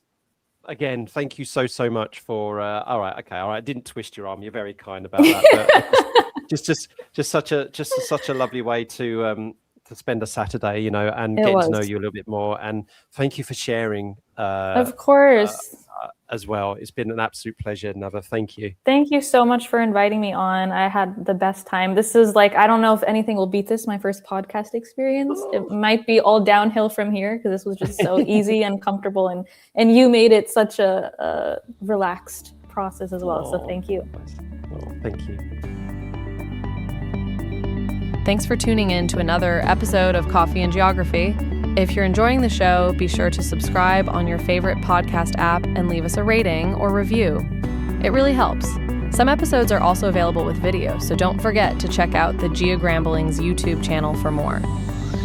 again, thank you so much for all right. I didn't twist your arm. You're very kind about that. But just such a lovely way to spend a Saturday, and getting to know you a little bit more. And thank you for sharing. Of course. as well. It's been an absolute pleasure, Nava. Thank you. Thank you so much for inviting me on. I had the best time. This is like, I don't know if anything will beat this, my first podcast experience. It might be all downhill from here because this was just so easy and comfortable. And you made it such a relaxed process as well. So thank you. Thank you. Thanks for tuning in to another episode of Coffee and Geography. If you're enjoying the show, be sure to subscribe on your favorite podcast app and leave us a rating or review. It really helps. Some episodes are also available with video, so don't forget to check out the Geogramblings YouTube channel for more.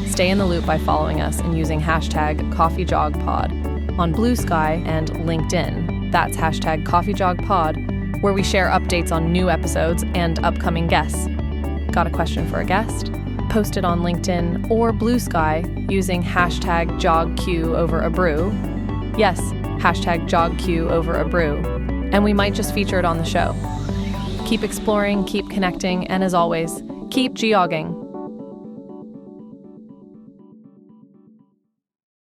Stay in the loop by following us and using hashtag CoffeeJogPod on Blue Sky and LinkedIn. That's hashtag CoffeeJogPod, where we share updates on new episodes and upcoming guests. Got a question for a guest? Post it on LinkedIn or Blue Sky using hashtag JogQ Yes, hashtag JogQ and we might just feature it on the show. Keep exploring, keep connecting, and as always, keep geogging.